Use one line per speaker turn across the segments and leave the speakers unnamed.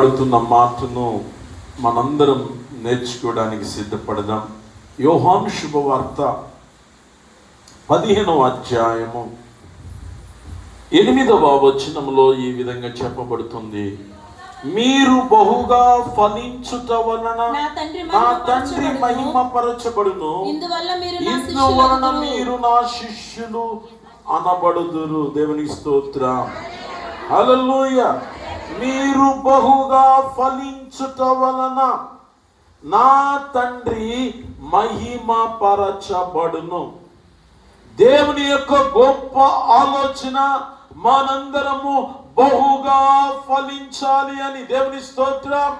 పడుతున్న మాటను మనందరం నేర్చుకోవడానికి సిద్ధపడదాం. యోహాను శుభవార్త 15వ అధ్యాయము 8వ వచనంలో ఈ విధంగా చెప్పబడుతుంది, మీరు బహుగా ఫలించుట వలన నా తండ్రి మహిమపరచబడును, ఇందువలన మీరు నా శిష్యులు అనబడుదురు. దేవునికి స్తోత్రం, హల్లెలూయా. మీరు బహుగా ఫలించుట వలన నా తండ్రి మహిమపరచబడును. దేవుని యొక్క గొప్ప ఆలోచన మనందరము బహుగా ఫలించాలి అని. దేవుని స్తోత్రం,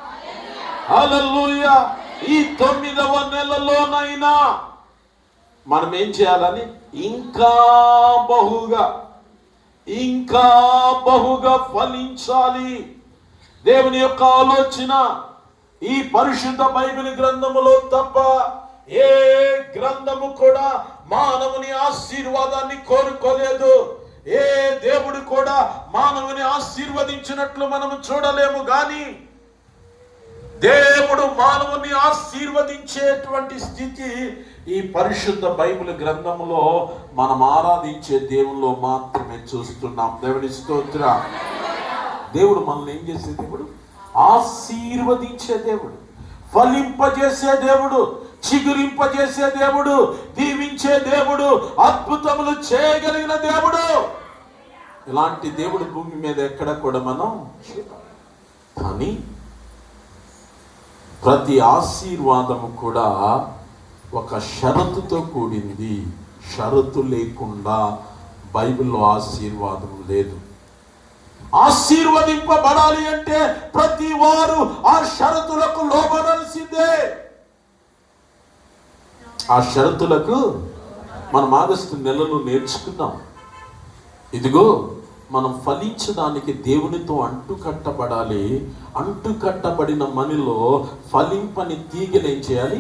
హల్లెలూయా. ఈ 9వ నెలలోనైనా మనం ఏం చేయాలని? ఇంకా బహుగా ఫలించాలి. దేవుని యొక్క ఆలోచన ఈ పరిశుద్ధ బైబిల్ గ్రంథములో తప్ప ఏ గ్రంథము కూడా మానవుని ఆశీర్వాదాన్ని కోరుకోలేదు. ఏ దేవుడు కూడా మానవుని ఆశీర్వదించినట్లు మనము చూడలేము. కానీ దేవుడు మానవుని ఆశీర్వదించేటువంటి స్థితి ఈ పరిశుద్ధ బైబిల్ గ్రంథములో మనం ఆరాధించే దేవుల్లో మాత్రమే చూస్తున్నాం. దేవుని స్తోత్రం. దేవుడు మనల్ని ఏం చేసే దేవుడు? ఆశీర్వదించే దేవుడు, ఫలింపజేసే దేవుడు, చిగురింపజేసే దేవుడు, దీవించే దేవుడు, అద్భుతములు చేయగలిగిన దేవుడు. ఇలాంటి దేవుడు భూమి మీద ఎక్కడ కూడా మనం కానీ ప్రతి ఆశీర్వాదము కూడా ఒక షరతుతో కూడింది. షరతు లేకుండా బైబిల్లో ఆశీర్వాదం లేదు. ఆశీర్వదింపబడాలి అంటే ప్రతి వారు ఆ షరతులకు లోబడాల్సిందే. ఆ షరతులకు మనం ఆగస్టు నెలలో నేర్చుకున్నాం. ఇదిగో మనం ఫలించడానికి దేవునితో అంటుకట్టబడాలి. అంటుకట్టబడిన మనలో ఫలింపని తీగలు ఏం చేయాలి?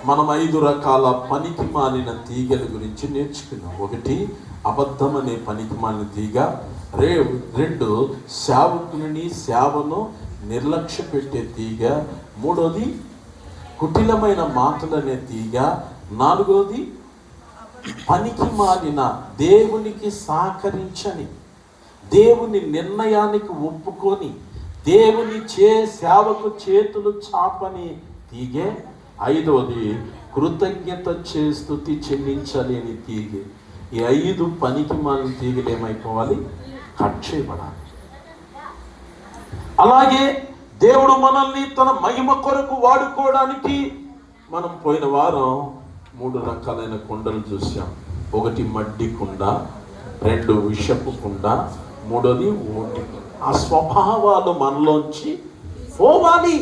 మనం 5 రకాల పనికి మాలిన తీగల గురించి నేర్చుకున్నాం. 1 అబద్ధం అనే పనికి మాలిన తీగ, 2 సేవకుని సేవను నిర్లక్ష్య పెట్టే తీగ, 3 కుటిలమైన మాటలనే తీగ, 4 పనికి మాలిన దేవునికి సహకరించని, దేవుని నిర్ణయానికి ఒప్పుకొని దేవుని సేవకు చేతులు చాపని తీగే, 5 కృతజ్ఞత స్తుతి చెల్లించలేని తీగే. ఈ 5 పనికి మాలిన తీగలు ఏమైపోవాలి? కట్ చేయబడాలి. అలాగే దేవుడు మనల్ని తన మహిమ కొరకు వాడుకోవడానికి మనం పోయిన వారం 3 రకాలైన కుండలు చూసాం. 1 మడ్డి కుండ, 2 విషపు కుండ, 3 ఓటి. ఆ స్వభావాలు మనలోంచి పోవాలి.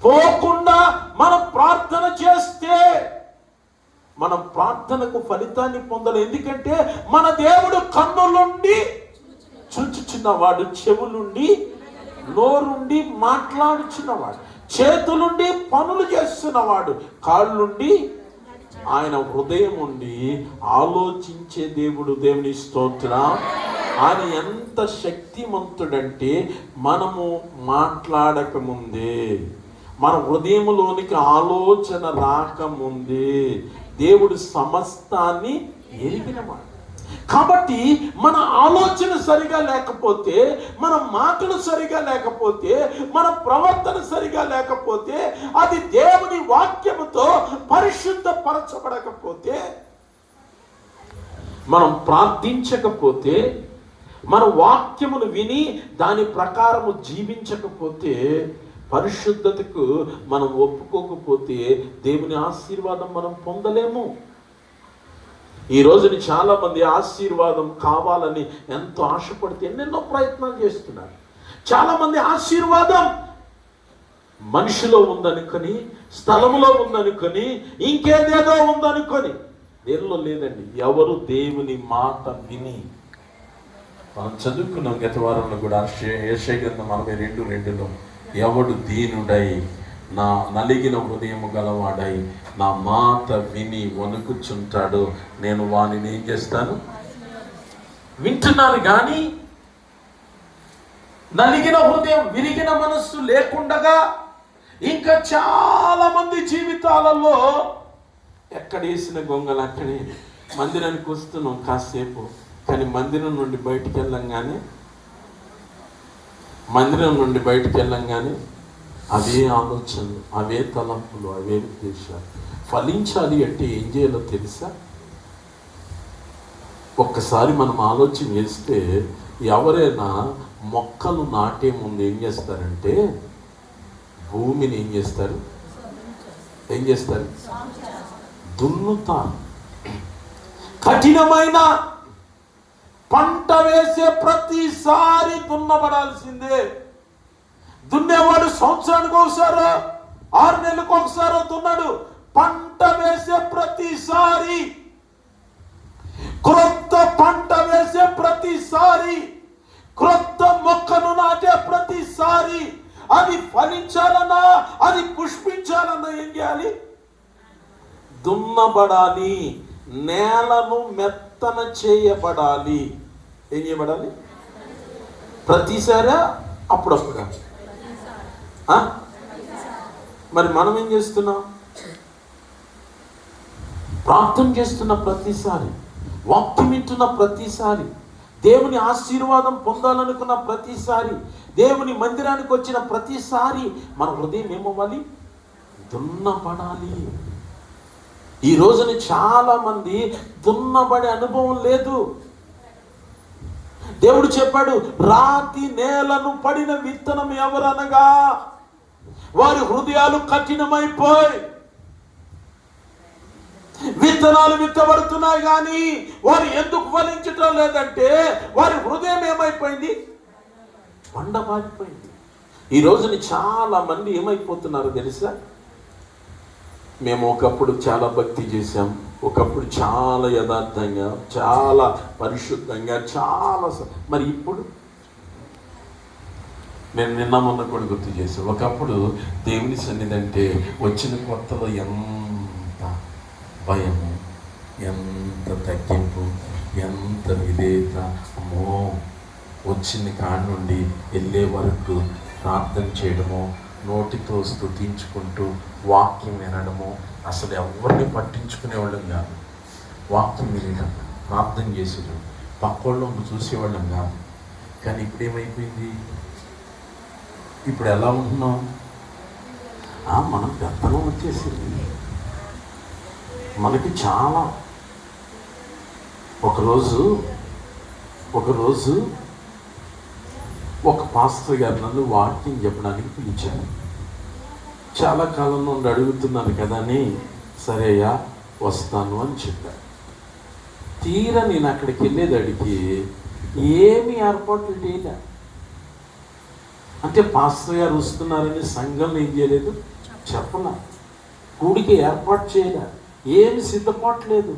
పోకుండా మనం ప్రార్థన చేస్తే మనం ప్రార్థనకు ఫలితాన్ని పొందాలి. ఎందుకంటే మన దేవుడు కన్నులుండి చూచుచున్నవాడు, చెవులుండి నోరుండి మాట్లాడుచున్నవాడు, చేతులుండి పనులు చేస్తున్నవాడు, కాళ్ళుండి ఆయన హృదయం ఉండి ఆలోచించే దేవుడు. దేవుని స్తోత్రం. ఆయన ఎంత శక్తిమంతుడంటే మనము మాట్లాడకముందే, మన హృదయంలోనికి ఆలోచన రాకముందే దేవుడు సమస్తాన్ని ఎరిగినవాడు. కాబట్టి మన ఆలోచన సరిగా లేకపోతే, మన మాటలు సరిగా లేకపోతే, మన ప్రవర్తన సరిగా లేకపోతే, అది దేవుని వాక్యముతో పరిశుద్ధపరచబడకపోతే, మనం ప్రార్థించకపోతే, మన వాక్యమును విని దాని ప్రకారము జీవించకపోతే, పరిశుద్ధతకు మనం ఒప్పుకోకపోతే దేవుని ఆశీర్వాదం మనం పొందలేము. ఈ రోజుని చాలా మంది ఆశీర్వాదం కావాలని ఎంతో ఆశపడితే ఎన్నెన్నో ప్రయత్నాలు చేస్తున్నారు. చాలా మంది ఆశీర్వాదం మనిషిలో ఉందనుకొని, స్థలములో ఉందనుకొని, ఇంకేదేదో ఉందనుకొని, దేనిలో లేదండి. ఎవరు దేవుని మాట విని, మనం చదువుకున్నాం గత వారంలో కూడా యెషయా గ్రంథం 42:2లో, ఎవడు దీనుడై నా నలిగిన హృదయము గలవాడై నా మాట విని వణుకుచుంటాడు, నేను వానిని ఏం చేస్తాను? వింటున్నారు కానీ నలిగిన హృదయం, విరిగిన మనస్సు లేకుండగా ఇంకా చాలా మంది జీవితాలలో ఎక్కడ వేసిన గొంగలు అక్కడే. మందిరానికి వస్తున్నాం కాసేపు, కానీ మందిరం నుండి బయటికి వెళ్ళంగానే అవే ఆలోచనలు, అవే తలంపులు, అవే ఉద్దేశాలు. ఫలించాలి అంటే ఏం చేయాలో తెలుసా? ఒక్కసారి మనం ఆలోచన చేస్తే, ఎవరైనా మొక్కలు నాటే ముందు ఏం చేస్తారంటే భూమిని ఏం చేస్తారు? దున్నుతారు. కఠినమైన పంట వేసే ప్రతిసారి దున్నబడాల్సిందే. దున్నేవాడు సంవత్సరానికి ఒకసారో 6 నెలలకు ఒకసారో దున్నాడు. పంట వేసే ప్రతిసారి, క్రొత్త పంట వేసే ప్రతిసారి, క్రొత్త మొక్కను నాటే ప్రతిసారి, అది ఫలించాలన్నా, అది పుష్పించాలన్నా ఏం చేయాలి? దున్నబడాలి. నేలను మెత్తన చేయబడాలి. ఏం చేయబడాలి? ప్రతిసారా? అప్పుడప్పుడా? మరి మనం ఏం చేస్తున్నాం? ప్రార్థన చేస్తున్న ప్రతిసారి, వాక్యం వింటున్న ప్రతిసారి, దేవుని ఆశీర్వాదం పొందాలనుకున్న ప్రతిసారి, దేవుని మందిరానికి వచ్చిన ప్రతిసారి మన హృదయం ఏమవ్వాలి? దున్నబడాలి. ఈ రోజున చాలా మంది దున్నబడే అనుభవం లేదు. దేవుడు చెప్పాడు, రాతి నేలను పడిన విత్తనం ఎవరనగా వారి హృదయాలు కఠినమైపోయి విత్తనాలు విత్తబడుతున్నాయి, కానీ వారు ఎందుకు ఫలించటం లేదంటే వారి హృదయం ఏమైపోయింది? బండబారిపోయింది. ఈ రోజున చాలా మంది ఏమైపోతున్నారు తెలుసా? మేము ఒకప్పుడు చాలా భక్తి చేశాం, ఒకప్పుడు చాలా యథార్థంగా, చాలా పరిశుద్ధంగా, చాలా మరి ఇప్పుడు నేను నిన్న మొన్న కూడా గుర్తు చేశాను. ఒకప్పుడు దేవుని సన్నిధి అంటే వచ్చిన కొత్తలో ఎంత భయము, ఎంత తగ్గింపు, ఎంత విధేయత. అమ్మో, వచ్చిన కాడి నుండి వెళ్ళే వరకు ప్రార్థన చేయడము, నోటితో స్తుతించుకుంటూ వాక్యం వినడము, అసలు ఎవరిని పట్టించుకునేవాళ్ళం కాదు. వాక్యం వినడం, ప్రార్థన చేసేటం, పక్కోళ్ళను చూసేవాళ్ళం కాదు. కానీ ఇప్పుడు ఏమైపోయింది? ఇప్పుడు ఎలా ఉంటున్నాం? మనం పెద్దలం వచ్చేసింది మనకి చాలా. ఒకరోజు ఒక పాస్టర్ గారు నన్ను వాక్యం చెప్పడానికి పిలిచారు. చాలా కాలం నుండి అడుగుతున్నాను కదా అని, సరే అయ్యా వస్తాను అని చెప్పాను. తీరా నేను అక్కడికి వెళ్ళేదాడికి ఏమి ఏర్పాట్లు చేయలే. అంటే పాస్టర్ గారు వస్తున్నారని సంఘం ఏం చేయలేదు, చెప్పలా. కూడికి ఏర్పాటు చేయలే, ఏమి సిద్ధపాట్లేదు.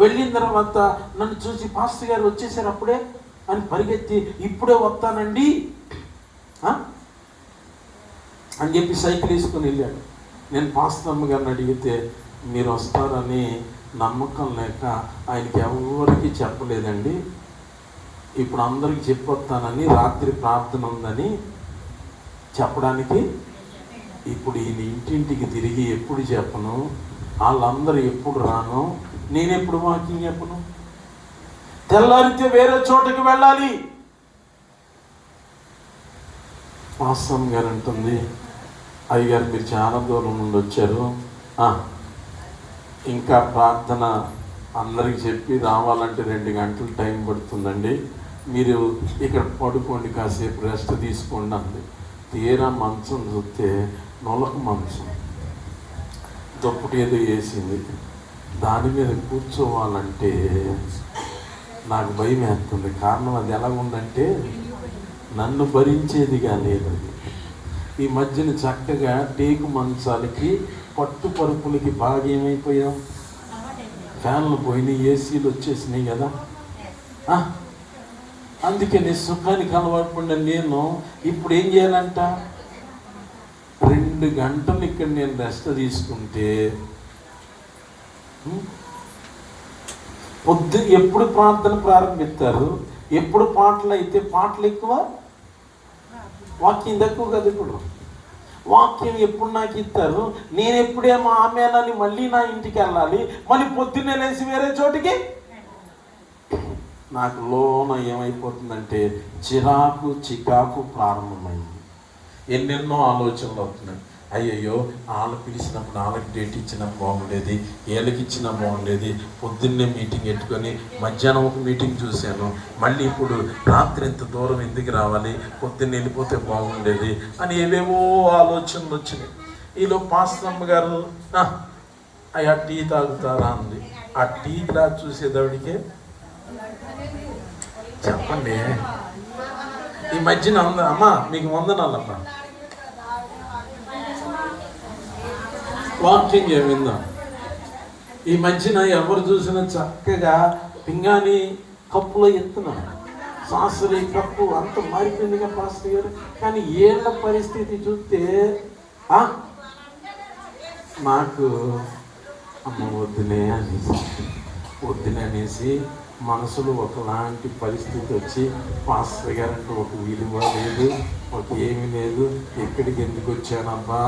వెళ్ళిన తర్వాత నన్ను చూసి పాస్టర్ గారు వచ్చేసారు అప్పుడే అని పరిగెత్తి, ఇప్పుడే వస్తానండి అని చెప్పి సైకిల్ వేసుకొని వెళ్ళాడు. నేను పాస్టర్ అమ్మగారిని అడిగితే, మీరు వస్తారని నమ్మకం లేక ఆయనకి ఎవరికి చెప్పలేదండి, ఇప్పుడు అందరికి చెప్పొస్తానని, రాత్రి ప్రార్థన ఉందని చెప్పడానికి ఇప్పుడు ఈయన ఇంటింటికి తిరిగి ఎప్పుడు చెప్పను, వాళ్ళందరూ ఎప్పుడు రాను, నేనెప్పుడు వాకింగ్ చెప్పను, తెల్లారితే వేరే చోటకి వెళ్ళాలి. పాస్టర్ గారు అంటుంది, అయ్యగారు మీరు చాలా దూరం నుండి వచ్చారు, ఇంకా ప్రార్థన అందరికి చెప్పి రావాలంటే 2 గంటలు టైం పడుతుందండి, మీరు ఇక్కడ పడుకోండి, కాసేపు రెస్ట్ తీసుకోండి అంది. తీరా మంచం చూస్తే నొలక మంచం, దుప్పటి ఏదో వేసింది. దాని మీద కూర్చోవాలంటే నాకు భయం వేస్తుంది. కారణం అది ఎలా ఉందంటే నన్ను భరించేదిగా లేదు. ఈ మధ్యన చక్కగా టేకు మంచాలకి, పట్టు పరుపులకి బాగా ఏమైపోయాం, ఫ్యాన్లు పోయినాయి, ఏసీలు వచ్చేసినాయి కదా. అందుకని సుఖానికి అలవాటు పడిన నేను ఇప్పుడు ఏం చేయాలంట, 2 గంటలు ఇక్కడ నేను రెస్ట్ తీసుకుంటే ఎప్పుడు ప్రార్థన ప్రారంభిస్తారు, ఎప్పుడు పాటలు అయితే పాటలు ఎక్కువ, వాక్యం తక్కువ కదా ఇప్పుడు. వాక్యం ఎప్పుడు నాకు ఇస్తారు, నేను ఎప్పుడేమో ఆమెనని మళ్ళీ నా ఇంటికి వెళ్ళాలి, మళ్ళీ పొద్దున్నే లేచి వేరే చోటికి. నాకు లోన ఏమైపోతుందంటే చిరాకు చికాకు ప్రారంభమైంది. ఎన్నెన్నో ఆలోచనలు అవుతున్నాయి. అయ్యయ్యో, వాళ్ళు పిలిచినప్పుడు వాళ్ళకి డేట్ ఇచ్చినా బాగుండేది, వీళ్ళకి ఇచ్చినా బాగుండేది. పొద్దున్నే మీటింగ్ పెట్టుకొని మధ్యాహ్నం ఒక మీటింగ్ చూశాను, మళ్ళీ ఇప్పుడు రాత్రి ఇంత దూరం ఎందుకు రావాలి, పొద్దున్న వెళ్ళిపోతే బాగుండేది అని ఏవేవో ఆలోచనలు వచ్చినాయి. ఈలో పాస్టమ్మ గారు అయ్యా టీ తాగుతారా అంది. ఆ టీ గ్లాస్ చూసేదాడికే చెప్పండి. ఈ మధ్యన అమ్మా మీకు వందనాలమ్మా, వాకింగ్ ఏమిందా. ఈ మధ్యన ఎవరు చూసినా చక్కగా పింగాణి కప్పులో ఎత్తున్నారు. శాస్త్రీ కప్పు అంత మారిపోయిందిగా పాస్టర్ గారు. కానీ ఏళ్ళ పరిస్థితి చూస్తే నాకు అమ్మ వద్దునే అనేసి మనసులో ఒకలాంటి పరిస్థితి వచ్చి, పాస్టర్ గారు అంటే ఒక విలువ లేదు, ఒక ఏమీ లేదు, ఎక్కడికి ఎందుకు వచ్చానబ్బా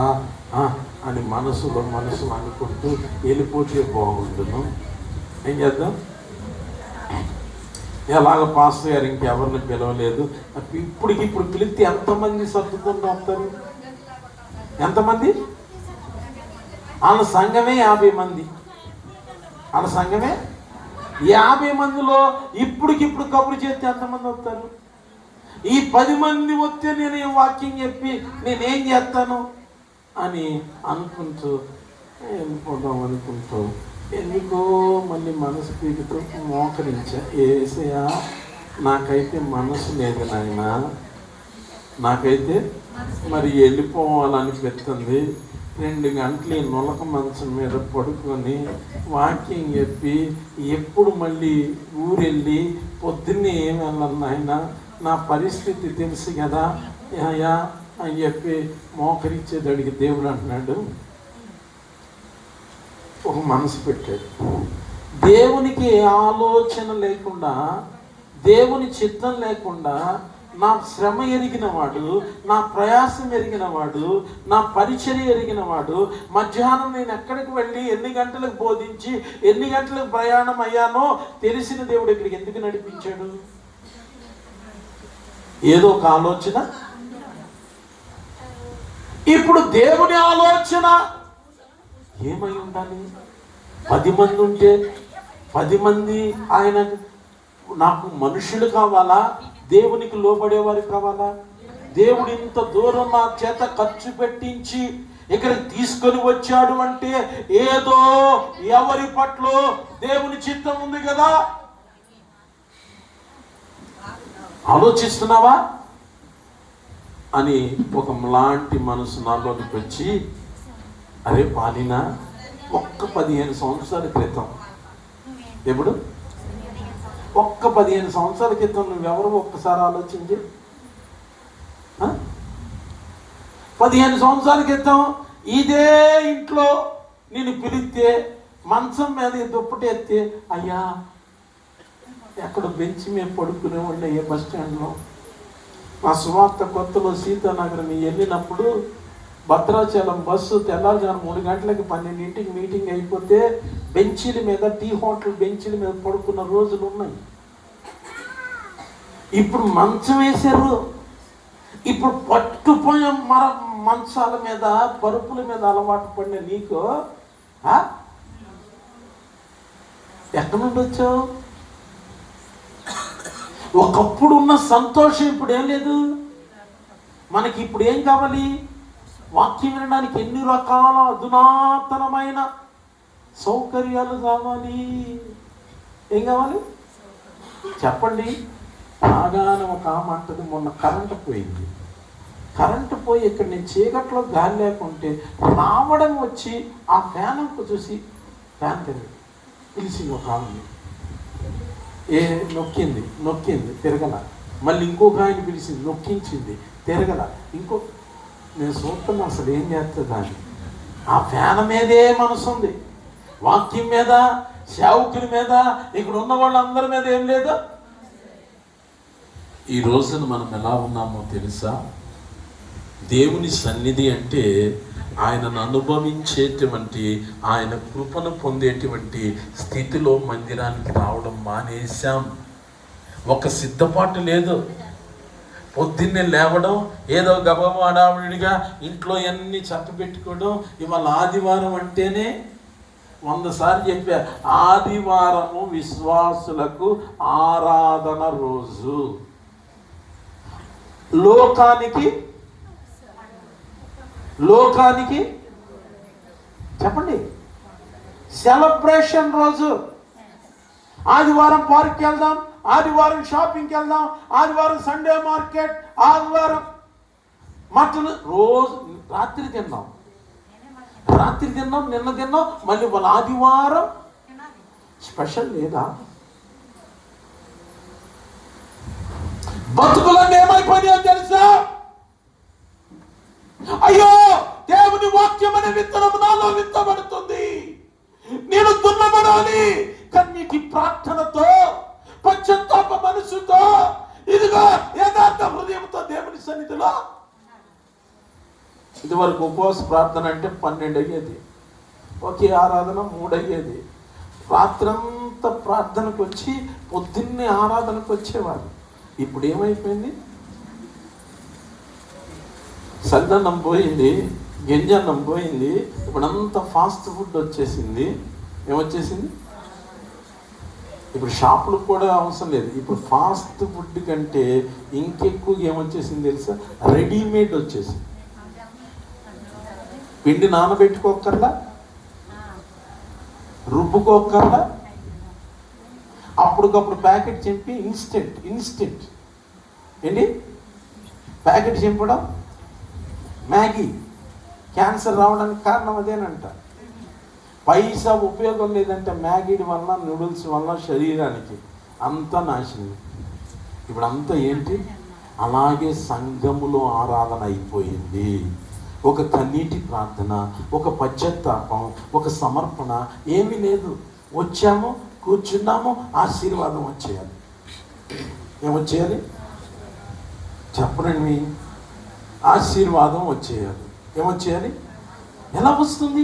అని మనసులో అనుకుంటూ వెళ్ళిపోతే బాగుండును. ఏం చేద్దాం, ఎలాగ పాస్టర్ గారు ఇంకెవరిని పిలవలేదు, ఇప్పుడు పిలిస్తే ఎంతమంది సర్దుకుంటూ వస్తారు? ఎంతమంది? వాళ్ళ సంఘమే 50 మంది. వాళ్ళ సంఘమే 50 మందిలో ఇప్పటికిప్పుడు కబురు చేస్తే ఎంతమంది వస్తారు? ఈ 10 మంది వస్తే నేను వాకింగ్ చెప్పి నేనేం చేస్తాను అని అనుకుంటూ వెళ్ళిపోదాం అనుకుంటూ ఎందుకో మళ్ళీ మనసు పీకుతూ మోకరించా. ఏసయ్యా, నాకైతే మనసు లేదు నాయన, నాకైతే మరి వెళ్ళిపోవాలనిపిస్తుంది. 2 గంటలు నొలక మంచం మీద పడుకొని వాకింగ్ చెప్పి ఎప్పుడు మళ్ళీ ఊరెళ్ళి పొద్దున్నే ఏం వెళ్ళను నాయన, నా పరిస్థితి తెలుసు కదా యా అని చెప్పి మోకరించేదాడికి దేవుడు అంటున్నాడు, ఒక మనసు పెట్టాడు. దేవునికి ఆలోచన లేకుండా, దేవుని చిత్తం లేకుండా నా శ్రమ ఎరిగిన వాడు, నా ప్రయాసం ఎరిగిన వాడు, నా పరిచర్య ఎరిగిన వాడు, మధ్యాహ్నం నేను ఎక్కడికి వెళ్ళి ఎన్ని గంటలకు బోధించి ఎన్ని గంటలకు ప్రయాణం అయ్యానో తెలిసిన దేవుడు ఇక్కడికి ఎందుకు నడిపించాడు? ఏదో ఒక ఆలోచన. ఇప్పుడు దేవుని ఆలోచన ఏమై ఉండాలి? 10 మంది ఉంటే 10 మంది ఆయన నాకు మనుషులు కావాలా, దేవునికి లోబడేవారు కావాలా? దేవుడు ఇంత దూరం నా చేత ఖర్చు పెట్టించి ఇక్కడికి తీసుకొని వచ్చాడు అంటే ఏదో ఎవరి పట్ల దేవుని చిత్తం ఉంది కదా. ఆలోచిస్తున్నావా అని ఒక లాంటి మనసు నాలోకి వచ్చి, అరే పాలినా, ఒక్క 15 సంవత్సరాల క్రితం, ఎప్పుడు 15 సంవత్సరాల క్రితం నువ్వెవరో ఒక్కసారి ఆలోచించి, 15 సంవత్సరాల క్రితం ఇదే ఇంట్లో నేను పిలిస్తే మంచం మీద దుప్పటి ఎత్తే, అయ్యా ఎక్కడ బెంచి మేము పడుకునేవాడిని ఏ బస్ స్టాండ్లో. మా సువార్త కొత్తలో సీతానగరం వెళ్ళినప్పుడు భద్రాచలం బస్సు తెల్లారుజాము 3 గంటలకి 12ంటికి మీటింగ్ అయిపోతే బెంచీల మీద, టీ హోటల్ బెంచీల మీద పడుకున్న రోజులు ఉన్నాయి. ఇప్పుడు మంచం వేశారు. ఇప్పుడు పట్టుపోయే మంచాల మీద, పరుపుల మీద అలవాటు పడిన నీకు ఎక్కడి నుండి వచ్చావు? ఒకప్పుడు ఉన్న సంతోషం ఇప్పుడు ఏం లేదు. మనకి ఇప్పుడు ఏం కావాలి? వాక్యం వినడానికి ఎన్ని రకాల అధునాతనమైన సౌకర్యాలు కావాలి. ఏం కావాలి చెప్పండి? బాగానే ఒక ఆమంటది, మొన్న కరెంటు పోయింది. కరెంటు పోయి ఇక్కడ నేను చీకట్లో గాలి లేకుంటే రావడం వచ్చి ఆ ఫ్యాన్కు చూసి ఫ్యాన్ పిలిచింది ఒక ఆమె, నొక్కింది తిరగల. మళ్ళీ ఇంకొక ఆయన పిలిచింది, నొక్కించింది, తిరగల. నేను చూస్తున్నా అసలు ఏం చేస్తుంది అని. ఆ ఫ్యాన్ మీదే మనసు ఉంది, వాక్యం మీద, సేవకుల మీద, ఇక్కడ ఉన్న వాళ్ళందరి మీద ఏం లేదు. ఈ రోజున మనం ఎలా ఉన్నామో తెలుసా? దేవుని సన్నిధి అంటే ఆయనను అనుభవించేటువంటి, ఆయన కృపను పొందేటువంటి స్థితిలో మందిరానికి రావడం మానేశాం. ఒక సిద్ధపాటు లేదు. పొద్దున్నే లేవడం, ఏదో గబవాడావిడిగా ఇంట్లో అన్నీ చక్కబెట్టుకోవడం. ఇవాళ ఆదివారం అంటేనే 100 సార్లు చెప్పా, ఆదివారము విశ్వాసులకు ఆరాధన రోజు. లోకానికి చెప్పండి సెలబ్రేషన్ రోజు. ఆదివారం పార్క్కి వెళ్దాం, ఆదివారం షాపింగ్కి వెళ్దాం, ఆదివారం సండే మార్కెట్, ఆదివారం మటన్, రోజు రాత్రి తిన్నాం, నిన్న తిన్నాం, మళ్ళీ వాళ్ళ ఆదివారం స్పెషల్ లేదా? బతుకులన్నీ ఏమైపోయినాయో తెలుసా? అయ్యో, దేవుని వాక్యం అనే విత్తనం నాలో విత్తబడుతుంది, నేను దున్నబడాలి. కన్నీటి ప్రార్థనతో, పశ్చాత్తాప మనసుతో, ఇదిగో యథార్థ హృదయంతో దేవుని సన్నిధిలో. ఇదివరకు ఉపవాస ప్రార్థన అంటే 12 అయ్యేది, ఒకే ఆరాధన 3 అయ్యేది. రాత్రంతా ప్రార్థనకు వచ్చి పొద్దున్నే ఆరాధనకు వచ్చేవారు. ఇప్పుడు ఏమైపోయింది? సద్దన్నం పోయింది, గింజన్నం పోయింది, ఇప్పుడంతా ఫాస్ట్ ఫుడ్ వచ్చేసింది. ఏమొచ్చేసింది? ఇప్పుడు షాపులకు కూడా అవసరం లేదు. ఇప్పుడు ఫాస్ట్ ఫుడ్ కంటే ఇంకెక్కువ ఏమొచ్చేసింది తెలుసా? రెడీమేడ్ వచ్చేసింది. పిండి నానబెట్టుకోకర్లా, రుబ్బుకోకర్లా, అప్పటికప్పుడు ప్యాకెట్ చింపి ఇన్స్టెంట్ ఏంటి ప్యాకెట్ చింపడం. మ్యాగీ క్యాన్సర్ రావడానికి కారణం అదేనంట. పైసా ఉపయోగం లేదంటే మ్యాగీ వల్ల, నూడిల్స్ వల్ల శరీరానికి అంతా నాశనం. ఇప్పుడు అంతా ఏంటి? అలాగే సంఘములో ఆరాధన అయిపోయింది. ఒక కన్నీటి ప్రార్థన, ఒక పశ్చాత్తాపం, ఒక సమర్పణ ఏమీ లేదు. వచ్చాము, కూర్చున్నాము, ఆశీర్వాదం వచ్చేయాలి. ఏమొచ్చేయాలి చెప్పండి? ఆశీర్వాదం వచ్చేయాలి. ఏమొచ్చేయాలి? ఎలా వస్తుంది?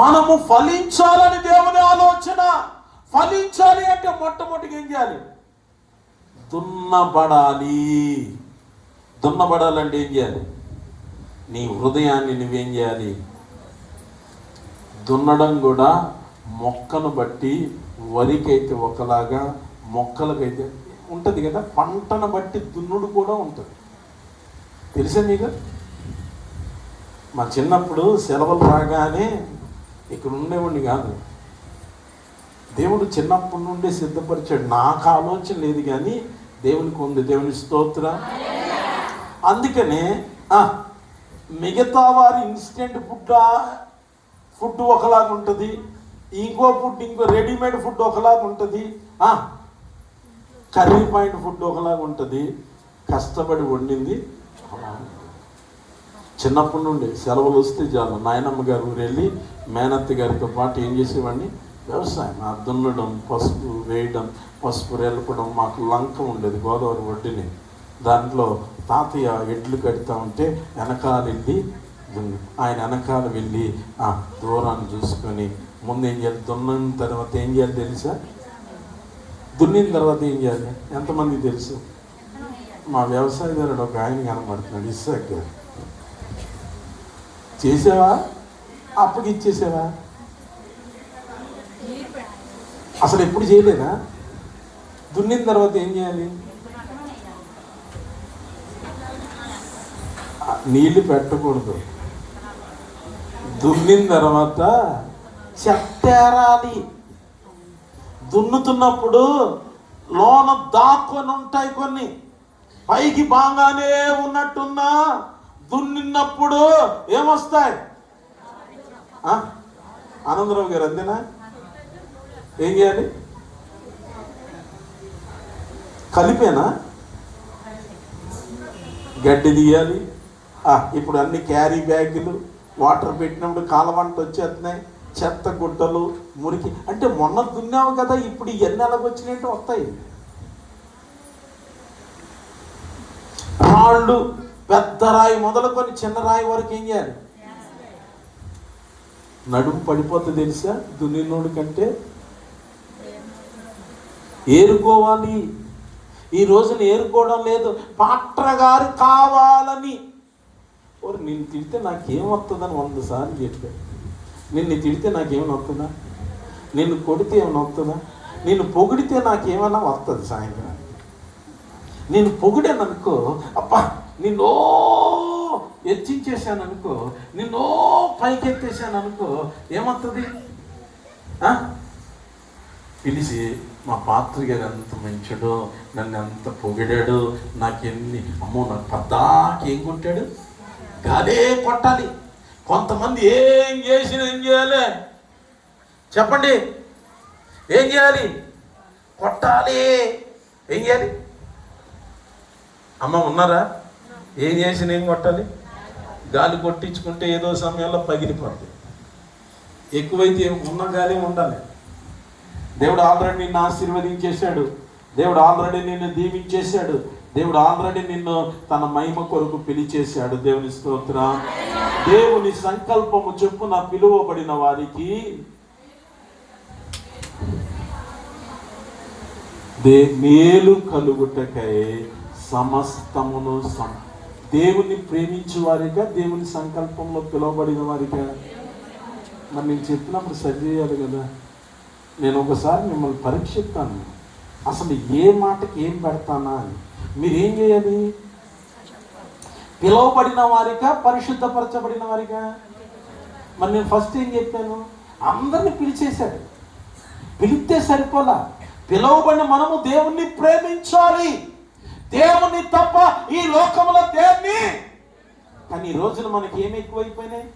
మనము ఫలించాలని దేవుని ఆలోచన. ఫలించాలి అంటే మొట్టమొదటిగా ఏం చేయాలి? దున్నబడాలి. దున్నబడాలంటే ఏం చేయాలి? నీ హృదయాన్ని నువ్వేం చేయాలి? దున్నడం కూడా మొక్కను బట్టి, వరికైతే ఒకలాగా, మొక్కలకైతే ఉంటుంది కదా, పంటను బట్టి దున్నుడు కూడా ఉంటుంది. తెలుసా మీకు? మా చిన్నప్పుడు సెలవులు రాగానే ఇక్కడ ఉండేవాడిని కాదు. దేవుడు చిన్నప్పటి నుండి సిద్ధపరిచాడు. నాకు ఆలోచన లేదు కానీ దేవునికి ఉంది. దేవుని స్తోత్రం. అందుకనే మిగతా వారి ఇన్స్టెంట్ ఫుడ్ ఒకలాగా ఉంటుంది, ఇంకో రెడీమేడ్ ఫుడ్ ఒకలాగా ఉంటుంది, కర్రీ పాయింట్ ఫుడ్ ఒకలాగా ఉంటుంది. కష్టపడి వండింది చిన్నప్పటి నుండి సెలవులు వస్తే చాలు నాయనమ్మ గారు ఊరు వెళ్ళి మేనత్త గారితో పాటు ఏం చేసేవాడిని? వ్యవసాయం. దున్నడం, పసుపు వేయడం, పసుపు రేలపడం. మాకు లంక ఉండేది గోదావరి ఒడ్డుని. దాంట్లో తాతయ్య ఎడ్లు కడతా ఉంటే వెనకాల వెళ్ళి, ఆయన వెనకాల వెళ్ళి దూరాన్ని చూసుకొని ముందు ఏం చేయాలి? దున్నిన తర్వాత ఏం చేయాలి తెలుసా? దున్నిన తర్వాత ఏం చేయాలి? ఎంతమందికి తెలుసు? మా వ్యవసాయదారుడు ఒక ఆయన కనబడుతున్నాడు, ఇస్సాక్ గారు. చేసావా? అప్పకి ఇచ్చేసావా? అసలు ఎప్పుడు చేయలేదా? దున్నిన తర్వాత ఏం చేయాలి? నీళ్ళు పెట్టకూడదు. దున్నిన తర్వాత చెత్తేరాలి. దున్నుతున్నప్పుడు లోన దాక్కొని ఉంటాయి కొన్ని, పైకి బాగానే ఉన్నట్టున్నా దున్నినప్పుడు ఏమొస్తాయి? ఆనందరావు గారు అంతేనా? ఏం చేయాలి? కలిపేనా? గడ్డి తీయాలి. ఇప్పుడు అన్ని క్యారీ బ్యాగులు, వాటర్ పెట్టినప్పుడు కాలవంట వచ్చేస్తున్నాయి, చెత్త గుడ్డలు, మురికి. అంటే మొన్న దున్నావు కదా, ఇప్పుడు ఎన్ని నెలకు వచ్చినట్టు వస్తాయి. రాళ్ళు పెద్ద రాయి మొదలుకొని చిన్న రాయి వరకు ఏం చేయాలి? నడుము పడిపోతుంది తెలుసా దున్నినోడి కంటే. ఏరుకోవాలి. ఈ రోజున ఏరుకోవడం లేదు. పాట్ర గారు కావాలని నిన్ను తిడితే నాకేం వస్తుందని 100 సార్లు చెప్పాడు. నిన్ను తిడితే నాకేమైనా వస్తుందా? నిన్ను కొడితే ఏమైనా వస్తుందా? నిన్ను పొగిడితే నాకేమైనా వస్తుంది సాయంత్రం? నేను పొగిడాననుకో, అబ్బా నిన్నో హెచ్చించేశాను అనుకో, నిన్నో పైకెత్తేసాను అనుకో, ఏమవుతుంది? పిలిచి మా పాత్ర గారు ఎంత మంచాడో, నన్ను ఎంత పొగిడాడు, నాకెన్ని అమ్మో నాకు పద్దాకి ఏం కొట్టాడు, గాలే కొట్టాలి. కొంతమంది ఏం చేసినా ఏం చేయాలి చెప్పండి? ఏం చేయాలి? కొట్టాలి. ఏం చేయాలి? అమ్మ ఉన్నారా? ఏం చేసినా ఏం కొట్టాలి? గాలి కొట్టించుకుంటే ఏదో సమయంలో పగిలిపోతుంది. ఎక్కువైతే ఉన్న గాలి ఉండాలి. దేవుడు ఆల్రెడీ నిన్ను ఆశీర్వదించేశాడు. దేవుడు ఆల్రెడీ నిన్ను దీవించేశాడు. దేవుడు ఆల్రెడీ నిన్ను తన మహిమ కొరకు పిలిచేశాడు. దేవుని స్తోత్రం. దేవుని సంకల్పము చొప్పున పిలువబడిన వారికి మేలు కలుగుటకై సమస్తమును దేవుని ప్రేమించే వారిగా, దేవుని సంకల్పంలో పిలువబడిన వారిగా. మరి నేను చెప్పినప్పుడు సరి చేయాలి కదా. నేను ఒకసారి మిమ్మల్ని పరీక్షిస్తాను, అసలు ఏ మాటకి ఏం పెడతానా అని. మీరేం చేయాలి? పిలువబడిన వారిగా, పరిశుద్ధపరచబడిన వారిగా. మరి నేను ఫస్ట్ ఏం చెప్పాను? అందరిని పిలిచేశాడు. పిలిస్తే సరిపోలా. పిలువబడిన మనము దేవుణ్ణి ప్రేమించాలి. దేవుని తప్ప ఈ లోకంలో దేవుణ్ణి. కానీ ఈ రోజున మనకి ఏమి ఎక్కువైపోయినాయి?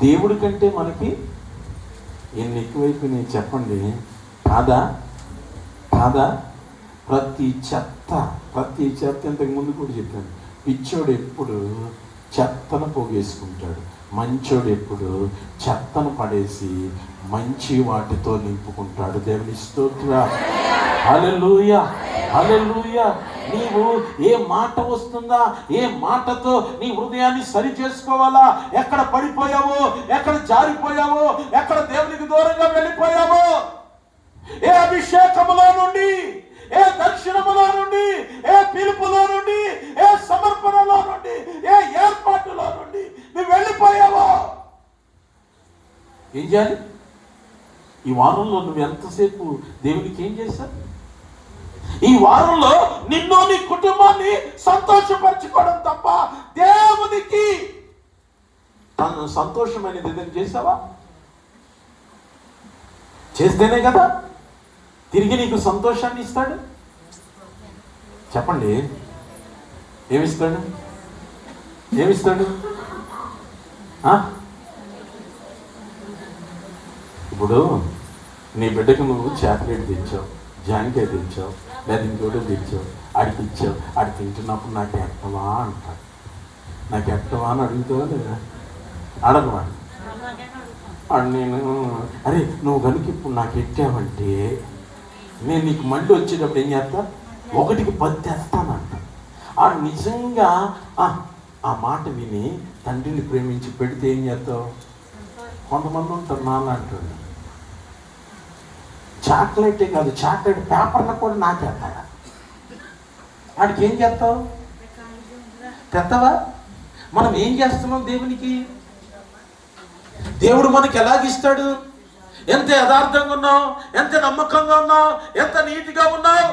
దేవుడి కంటే మనకి ఎన్ని ఎక్కువైపోయినాయి చెప్పండి? కాదా? ప్రతి చెత్త ఇంతకు ముందు కూడా చెప్పాను. పిచ్చోడు ఎప్పుడు చెత్తను పోగేసుకుంటాడు, మంచోడు ఎప్పుడు చెత్తను పడేసి మంచి వాటితో నింపుకుంటాడు. దేవుని స్తోత్రం. హల్లెలూయా, హల్లెలూయా. నీవు ఏ మాట వస్తుందా, ఏ మాటతో నీ హృదయాన్ని సరి చేసుకోవాలా? ఎక్కడ పడిపోయావో, ఎక్కడ జారిపోయావో, ఎక్కడ దేవునికి దూరంగా వెళ్ళిపోయావో, ఏ అభిషేకములో నుండి, ఏ దర్శనములో నుండి, ఏ పిలుపులో నుండి, ఏ సమర్పణలో నుండి, ఏ ఏర్పాటులో నుండి నువ్వు వెళ్ళిపోయావో ఏం చేయాలి? ఈ వారంలో నువ్వు ఎంతసేపు దేవునికి ఏం చేశావు? ఈ వారంలో నిన్ను, నీ కుటుంబాన్ని సంతోషపరచుకోవడం తప్ప దేవునికి తను సంతోషమైనది ఏదైనా చేసావా? చేస్తేనే కదా తిరిగి నీకు సంతోషాన్ని ఇస్తాడు. చెప్పండి, ఏమిస్తాడు? ఇప్పుడు నీ బిడ్డకు నువ్వు చాక్లెట్ తెచ్చావు, జాంకాయ తెచ్చావు, లేదా ఇంకోటి తెచ్చావు, ఆడికి ఇచ్చావు. ఆడి తింటున్నప్పుడు నాకు ఎట్టవా అంటాడు. నాకు ఎట్టవా అని అడుగుతావా లేదా? అడగవా? నేను అరే నువ్వు కనుక ఇప్పుడు నాకు ఎట్టావంటే నేను నీకు మళ్ళీ వచ్చేటప్పుడు ఏం చేస్తా? 1కి 10 తెస్తానంట. ఆడు నిజంగా ఆ మాట విని తండ్రిని ప్రేమించి పెడితే ఏం చేస్తావు? కొంతమంది ఉంటారు నాలంటాడు, చాక్లెటే కాదు చాక్లెట్ పేపర్ని కూడా నాకేస్తాడా? వాడికి ఏం చేస్తావు? తెత్తవా? మనం ఏం చేస్తున్నాం దేవునికి? దేవుడు మనకి ఎలాగిస్తాడు? ఎంత యథార్థంగా ఉన్నావు, ఎంత నమ్మకంగా ఉన్నావు, ఎంత నీతిగా ఉన్నావు.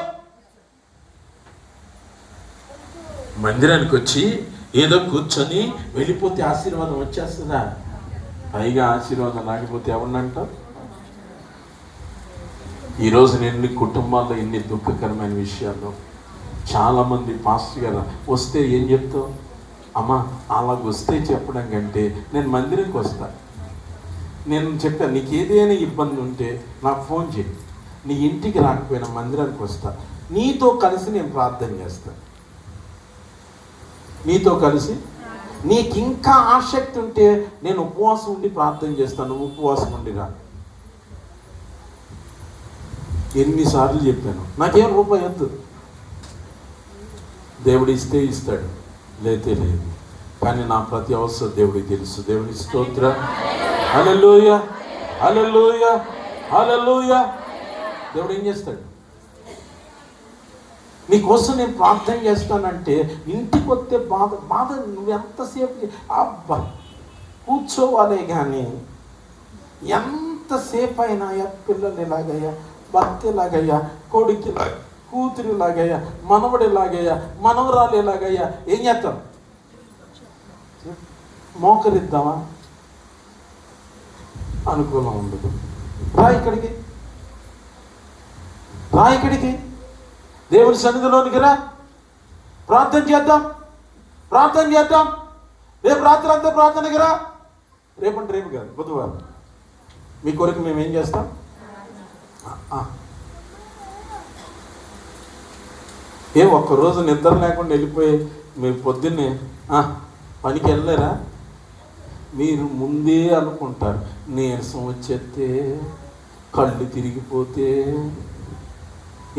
మందిరానికి వచ్చి ఏదో కూర్చొని వెళ్ళిపోతే ఆశీర్వాదం వచ్చేస్తుందా? పైగా ఆశీర్వాదం రాకపోతే ఎవరినంటావు? ఈరోజు ఎన్ని కుటుంబాల్లో ఎన్ని దుఃఖకరమైన విషయాలు. చాలామంది పాస్టర్ గారు వస్తే ఏం చెప్తావు? అమ్మా అలాగ వస్తే చెప్పడం కంటే నేను మందిరానికి వస్తా. నేను చెప్పాను, నీకు ఏదైనా ఇబ్బంది ఉంటే నాకు ఫోన్ చేయి, నీ ఇంటికి రాకపోయినా మందిరానికి వస్తా, నీతో కలిసి నేను ప్రార్థన చేస్తాను. నీతో కలిసి నీకు ఇంకా ఆసక్తి ఉంటే నేను ఉపవాసం ఉండి ప్రార్థన చేస్తాను, ఉపవాసం ఉండి రా. ఎన్నిసార్లు చెప్పాను, నాకేం రూపాయి వద్దు, దేవుడు ఇస్తే ఇస్తాడు, లేతే లేదు. కానీ నా ప్రతి అవసరం దేవుడికి తెలుసు. దేవుడి స్తోత్రం. హల్లెలూయా, హల్లెలూయా, హల్లెలూయా. దేవుడు ఏం చేస్తాడు? నీకోసం నేను ప్రార్థన చేస్తానంటే ఇంటికి వస్తే బాధ నువ్వు ఎంతసేపు అబ్బా కూర్చోవాలే. కానీ ఎంతసేపు అయినా పిల్లలు ఎలాగయ్యా, భర్త ఎలాగయ్యా, కొడుకు కూతురు ఎలాగయ్యా, మనవడు ఎలాగయ్యా, మనవరాలు ఎలాగయ్యా, ఏం చేస్తాం? మోకరిద్దామా? అనుకూలం ఉండదు. రా ఇక్కడికి దేవుని సన్నిధిలోనికి రా, ప్రార్థన చేద్దాం. రేపు రాత్రి అంతా ప్రార్థనకి రా. రేపు కాదు, బుధవారం మీ కొరకు మేము ఏం చేస్తాం? ఒక్కరోజు నిద్ర లేకుండా వెళ్ళిపోయి మీరు పొద్దున్నే పనికి వెళ్ళలేరా? మీరు ముందే అనుకుంటారు, నీరసం వచ్చేస్తే, కళ్ళు తిరిగిపోతే.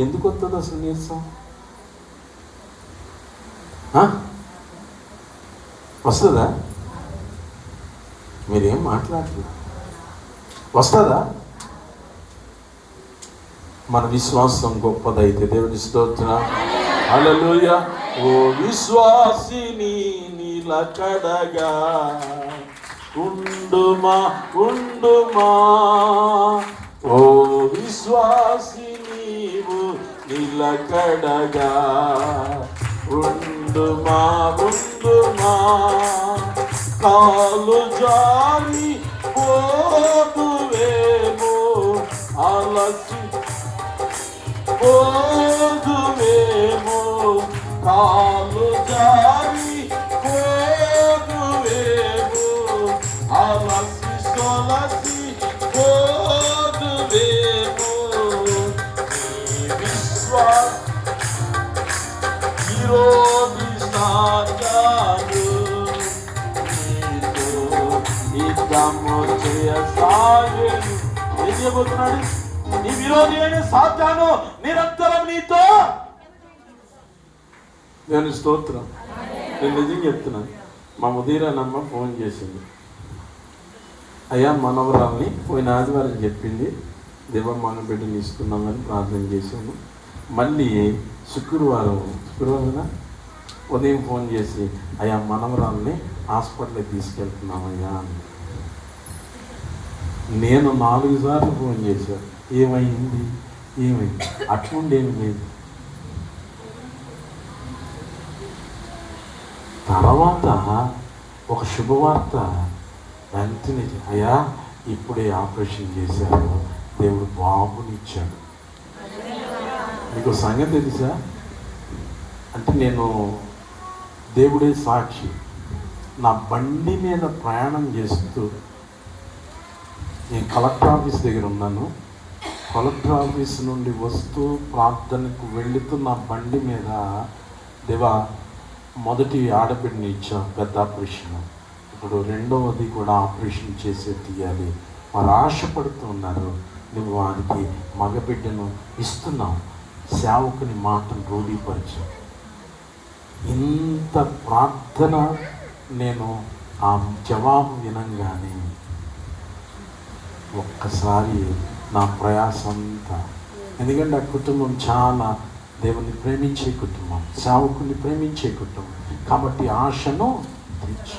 ఎందుకు వస్తుంది అసలు నీరసం? వస్తుందా? మీరేం మాట్లాడలేదు. వస్తుందా? మన విశ్వాసం గొప్పదైతే దేవుని స్తోత్రం. హల్లెలూయా. ఓ విశ్వాసిని నిలకడగా ఉండుమా. ఓ విశ్వాసి నీవు నిలకడగా ఉండుమా. కాలు జారి పోదువేమో, అలసి పోదువేమో, కాలు జారి పోదువేమో, అలసి సొలసి పోదువేమో. ఈరోజు సాగాను నీతో చేయసాగను. ఏం చేయబోతున్నాడు? నీ విరోధి అయిన సాతాను నిరంతరం నీతో. నేను స్తోత్రం. నేను నిజంగా చెప్తున్నాను. మా ముదీరానమ్మ ఫోన్ చేసింది. అయ్యా మనవరాల్ని పోయిన ఆదివారం చెప్పింది, దేవమ్మ బిడ్డని ఇస్తున్నామని ప్రార్థన చేశాను. మళ్ళీ శుక్రవారం ఉదయం ఫోన్ చేసి, అయ్యా మనవరాల్ని హాస్పిటల్కి తీసుకెళ్తున్నామయ్యా అని. నేను 4 సార్లు ఫోన్ చేశాను. ఏమైంది అట్లుండేమి లేదు. తర్వాత ఒక శుభవార్త వెంటనే, అయ్యా ఇప్పుడే ఆపరేషన్ చేశారు, దేవుడు బాబునిచ్చాడు. మీకు సంగతి తెలుసా? అంటే నేను దేవుడే సాక్షి. నా బండి మీద ప్రయాణం చేస్తూ నేను కలెక్టర్ ఆఫీస్ దగ్గర ఉన్నాను. కలెక్టర్ ఆఫీస్ నుండి వస్తూ ప్రార్థనకు వెళుతూ నా బండి మీద, దేవా మొదటి ఆడబిడ్డని ఇచ్చాం, పెద్ద ఆపరేషన్, ఇప్పుడు రెండవది కూడా ఆపరేషన్ చేసే తీయాలి. వారు ఆశపడుతూ ఉన్నారు, నువ్వు వారికి మగబిడ్డను ఇస్తున్నావు, సేవకుని మాటను రూఢీపరిచు. ఇంత ప్రార్థన నేను ఆ జవాబు వినంగానే ఒక్కసారి నా ప్రయాసంతా, ఎందుకంటే ఆ కుటుంబం చాలా దేవుని ప్రేమించే కుటుంబం, సేవకుని ప్రేమించే కుటుంబం కాబట్టి ఆశను తీర్చు.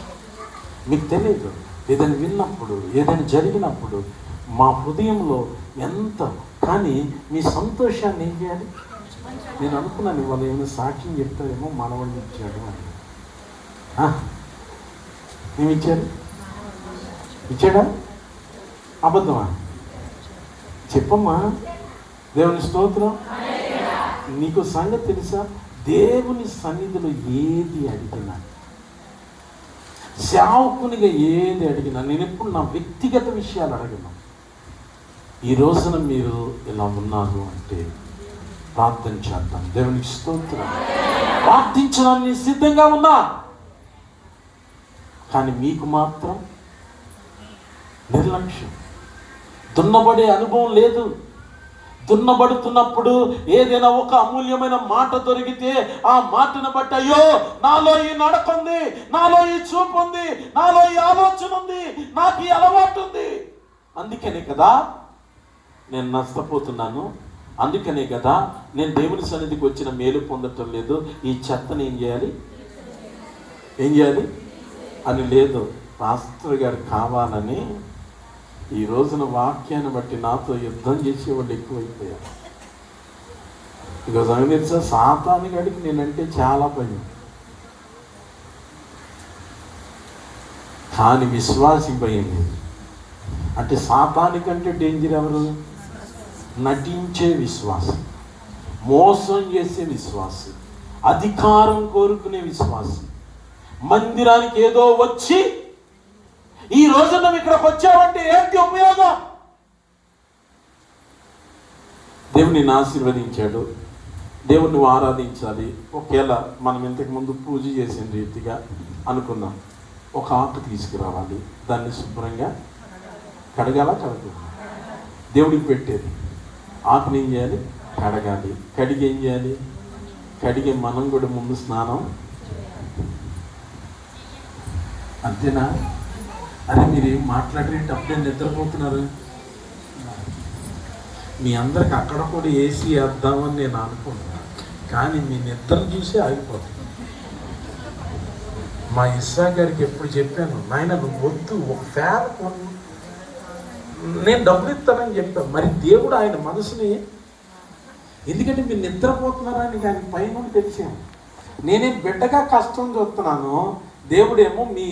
మీకు తెలియదు, ఏదైనా విన్నప్పుడు, ఏదైనా జరిగినప్పుడు మా హృదయంలో ఎంత, కానీ మీ సంతోషాన్ని ఏం చేయాలి? నేను అనుకున్నాను వాళ్ళు ఏమైనా సాక్ష్యం చెప్తారేమో, మనవాళ్ళు ఇచ్చాడు అని. ఏమి ఇచ్చాడా? అబద్ధమా? చెప్పమ్మా. దేవుని స్తోత్రం. నీకు సంగతి తెలుసా? దేవుని సన్నిధిలో ఏది అడిగినా, సేవకునిగా ఏది అడిగినా, నేను ఎప్పుడు నా వ్యక్తిగత విషయాలు అడగను. ఈ రోజున మీరు ఇలా ఉన్నారు అంటే ప్రార్థన చేద్దాం. దేవునికి స్తోత్రం. ప్రార్థించడానికి సిద్ధంగా ఉన్నా, కానీ మీకు మాత్రం నిర్లక్ష్యం, దున్నబడే అనుభవం లేదు, దున్నబడుతున్నప్పుడు ఏదైనా ఒక అమూల్యమైన మాట దొరికితే ఆ మాటను బట్టి, అయ్యో నాలో ఈ నడక ఉంది, నాలో ఈ చూపు ఉంది, నాలో ఈ ఆలోచన ఉంది, నాకు ఈ అలవాటు ఉంది, అందుకనే కదా నేను నష్టపోతున్నాను, అందుకనే కదా నేను దేవుని సన్నిధికి వచ్చిన మేలు పొందటం లేదు, ఈ చెత్తని ఏం చేయాలి అని లేదు. పాస్టర్ గారు కావాలని ఈ రోజున వాక్యాన్ని బట్టి నాతో యుద్ధం చేసేవాళ్ళు ఎక్కువైపోయారు. ఇక సంగతి సాతాను గడికి నేనంటే చాలా భయం, కానీ విశ్వాసి భయం లేదు. అంటే సాతానికంటే డేంజర్ ఎవరు? నటించే విశ్వాసం, మోసం చేసే విశ్వాసం, అధికారం కోరుకునే విశ్వాసం. మందిరానికి ఏదో వచ్చి ఈ రోజు నువ్వు ఇక్కడికి వచ్చావంటే ఏంటి ఉపయోగం? దేవుని ఆశీర్వదించాడు, దేవుణ్ణి ఆరాధించాలి. ఒకవేళ మనం ఇంతకు ముందు పూజ చేసిన రీతిగా అనుకుందాం, ఒక ఆకు తీసుకురావాలి, దాన్ని శుభ్రంగా కడగాల దేవుడికి పెట్టేది ఆకుని ఏం చేయాలి? కడగాలి. కడిగి ఏం చేయాలి? కడిగి మనం కూడా ముందు స్నానం. అంతేనా? అరే మీరు ఏం మాట్లాడేంటి, అప్పుడే నిద్రపోతున్నారు? మీ అందరికి అక్కడ కూడా ఏసీ వేద్దామని నేను అనుకుంటున్నాను, కానీ మీ నిద్రను చూసి ఆగిపోతుంది. మా ఇస్సా గారికి ఎప్పుడు చెప్పాను, నాయన నువ్వు వద్దు, ఒక ఫ్యాన్ కొను, నేను డబ్బులు ఇస్తానని చెప్పాను. మరి దేవుడు ఆయన మనసుని, ఎందుకంటే మీరు నిద్రపోతున్నారని ఆయన పైన తెలిసాను. నేనేం బిడ్డగా కష్టం చూస్తున్నాను, దేవుడేమో మీ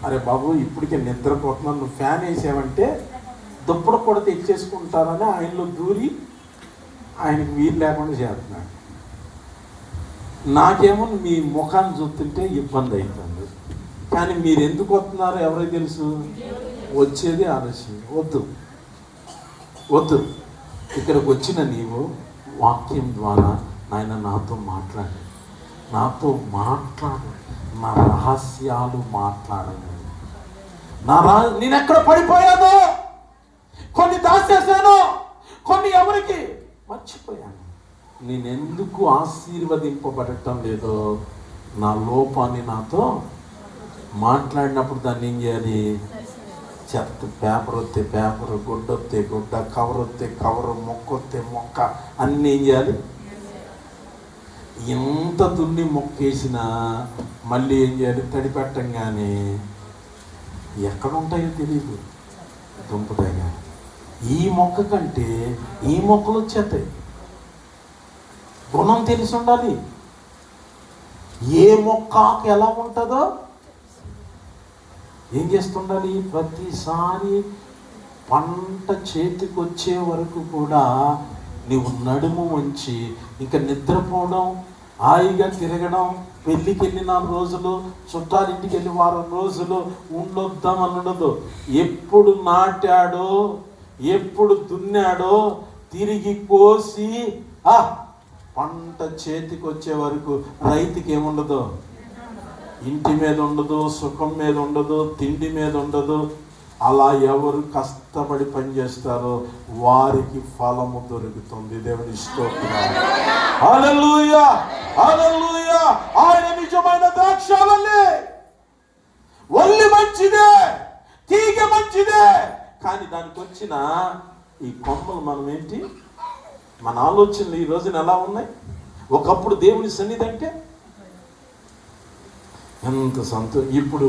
అరే బాబు ఇప్పటికే నిద్రపోతున్నాను, నువ్వు ఫ్యాన్ వేసావంటే దుప్పడు కూడా తెచ్చేసుకుంటారని ఆయనలో దూరి ఆయనకు వీలు లేకుండా చేస్తున్నాడు. నాకేమో మీ ముఖాన్ని చూస్తుంటే ఇబ్బంది అవుతుంది, కానీ మీరు ఎందుకు వస్తున్నారో ఎవరికి తెలుసు? వచ్చేది ఆలస్యం. వద్దు ఇక్కడికి వచ్చిన నీవు వాక్యం ద్వారా నాయన నాతో మాట్లాడు, నా రహస్యాలు మాట్లాడను. నేను ఎక్కడ పడిపోయాను, కొన్ని దాచేశాను, కొన్ని ఎవరికి మర్చిపోయాను. నేనెందుకు ఆశీర్వదింపబడటం లేదో, నా లోపాన్ని నాతో మాట్లాడినప్పుడు దాన్ని ఏం చేయాలి? చెత్త, పేపర్ వస్తే పేపర్, గుడ్డ వస్తే గుడ్డ, కవర్ వస్తే కవరు, మొక్క వస్తే మొక్క, అన్నీ ఏం చేయాలి? ఎంత దున్ని మొక్కేసినా మళ్ళీ ఏం చేయాలి? తడిపెట్టంగానే ఎక్కడ ఉంటాయో తెలియదు, దుంపతాయి. కానీ ఈ మొక్క కంటే ఈ మొక్కలు వచ్చేస్తాయి. గుణం తెలిసి ఉండాలి, ఏ మొక్కకు ఎలా ఉంటుందో ఏం చేస్తుండాలి. ప్రతిసారి పంట చేతికి వచ్చే వరకు కూడా నీవు నడుము వంచి ఇంకా నిద్రపోవడం, హాయిగా తిరగడం, పెళ్ళికి వెళ్ళి 4 రోజులు, చుట్టాలింటికి వెళ్ళి 1 వారం రోజులు ఉండొద్దామని ఉండదు. ఎప్పుడు నాటాడో, ఎప్పుడు దున్నాడో తిరిగి కోసి పంట చేతికి వచ్చే వరకు రైతుకి ఏముండదు? ఇంటి మీద ఉండదు, సుఖం మీద ఉండదు, తిండి మీద ఉండదు. అలా ఎవరు కష్టపడి పనిచేస్తారో వారికి ఫలము దొరుకుతుంది. దేవుని స్తోత్రం. హల్లెలూయా, హల్లెలూయా. ఆయన నిజమైన ద్రాక్షావల్లి. వల్లి మంచిదే, తీగ మంచిదే, కానీ దానికి వచ్చిన ఈ కొమ్మలు మనం ఏంటి? మన ఆలోచనలు ఈ రోజున ఎలా ఉన్నాయి? ఒకప్పుడు దేవుని సన్నిధి అంటే ఎంత సంతోషం. ఇప్పుడు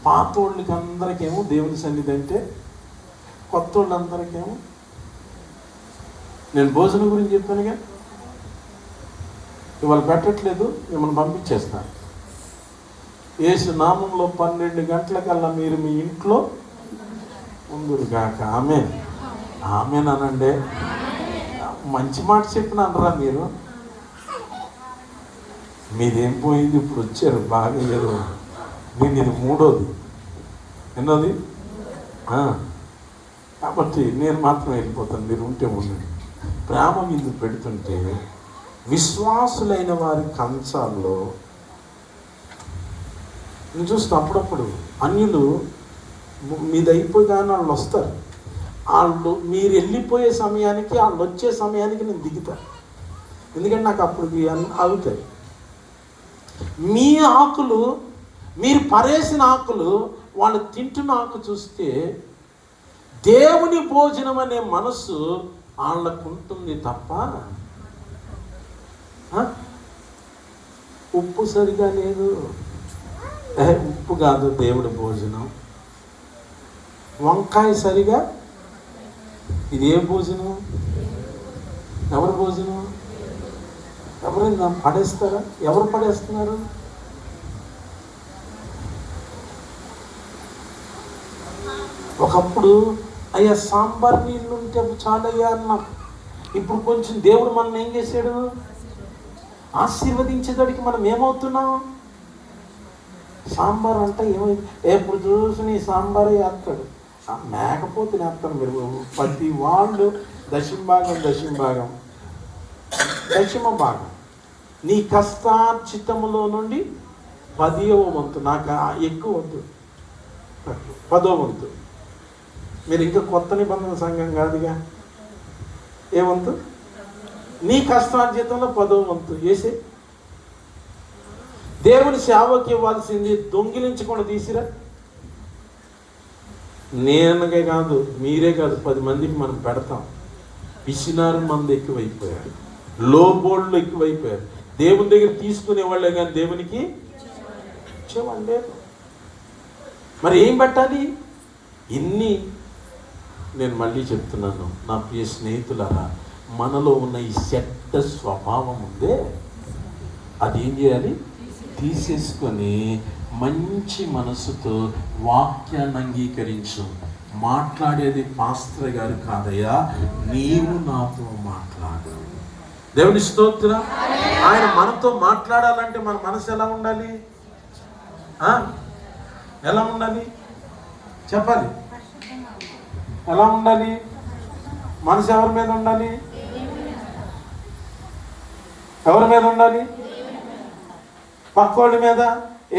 పాత వాళ్ళకి అందరికేమో దేవుని సన్నిధి అంటే, కొత్త వాళ్ళందరికేమో నేను భోజనం గురించి చెప్పాను కానీ ఇవాళ పెట్టట్లేదు, మిమ్మల్ని పంపించేస్తాను. యేసు నామంలో 12 గంటలకల్లా మీరు మీ ఇంట్లో ఉందురుగాక. ఆమెన్ అనండి. మంచి మాట చెప్పిన అనరా మీరు? మీదేం పోయింది, ఇప్పుడు వచ్చారు బాగా ఏదో. నేను ఇది 3వది, ఎన్నోది? కాబట్టి నేను మాత్రం వెళ్ళిపోతాను, మీరు ఉంటే ఉండండి. ప్రేమ విందు పెడుతుంటే విశ్వాసులైన వారి కంచాల్లో నేను చూస్తే అప్పుడప్పుడు అన్యులు మీది అయిపోగానే వాళ్ళు వస్తారు. వాళ్ళు మీరు వెళ్ళిపోయే సమయానికి, వాళ్ళు వచ్చే సమయానికి నేను దిగుతాను. ఎందుకంటే నాకు అప్పుడు ఆగుతాయి. మీ ఆకులు, మీరు పరేసిన ఆకులు వాళ్ళు తింటున్న ఆకు చూస్తే దేవుని భోజనం అనే మనసు వాళ్ళకు ఉంటుంది తప్ప, ఉప్పు సరిగా లేదు, ఉప్పు కాదు దేవుడి భోజనం. వంకాయ సరిగా, ఇది ఏ భోజనం? ఎవరి భోజనం? ఎవరైనా పడేస్తారా? ఎవరు పడేస్తున్నారు? ఒకప్పుడు అయ్యా సాంబార్ నీళ్ళు ఉంటే చాలయ్యా అన్నాం. ఇప్పుడు కొంచెం దేవుడు మనం ఏం చేశాడు? ఆశీర్వదించేదానికి మనం ఏమవుతున్నాం? సాంబార్ అంటే ఏమైంది? ఎప్పుడు చూసి నీ సాంబారే వేస్తాడు, మేకపోతే వేస్తాను. మీరు ప్రతి వాళ్ళు దశమ భాగం నీ కష్టార్జితములో నుండి 10వ వంతు, నాకు ఎక్కువ వద్దు, 10వ వంతు. మీరు ఇంకా కొత్త నిబంధన సంఘం కాదుగా, ఏ వంతు? నీ కష్టార్జితంలో 10వ వంతు వేసే. దేవుని సేవకి ఇవ్వాల్సింది దొంగిలించకుండా తీసిరా. నేనకే కాదు, మీరే కాదు, 10 మందికి మనం పెడతాం. పిసినారు మంది ఎక్కువైపోయారు, లోబోళ్ళు ఎక్కువైపోయారు. దేవుని దగ్గర తీసుకునే వాళ్ళే కానీ దేవునికి ఇచ్చేవాళ్ళు లేదు. మరి ఏం పెట్టాలి? ఇన్ని నేను మళ్ళీ చెప్తున్నాను, నా ప్రియ స్నేహితులారా, మనలో ఉన్న ఈ చెడ్డ స్వభావం ఉందే, అది ఏం చేయాలి? తీసేసుకొని మంచి మనసుతో వాక్యాన్ని అంగీకరించు. మాట్లాడేది పాస్టర్ గారు కాదయ్యా, నీవు నాతో మాట్లాడు. దేవుని స్తోత్రం. ఆయన మనతో మాట్లాడాలంటే మన మనసు ఎలా ఉండాలి? ఎలా ఉండాలి చెప్పాలి? ఎలా ఉండాలి? మనసు ఎవరి మీద ఉండాలి? ఎవరి మీద ఉండాలి? పక్కోళ్ళ మీద,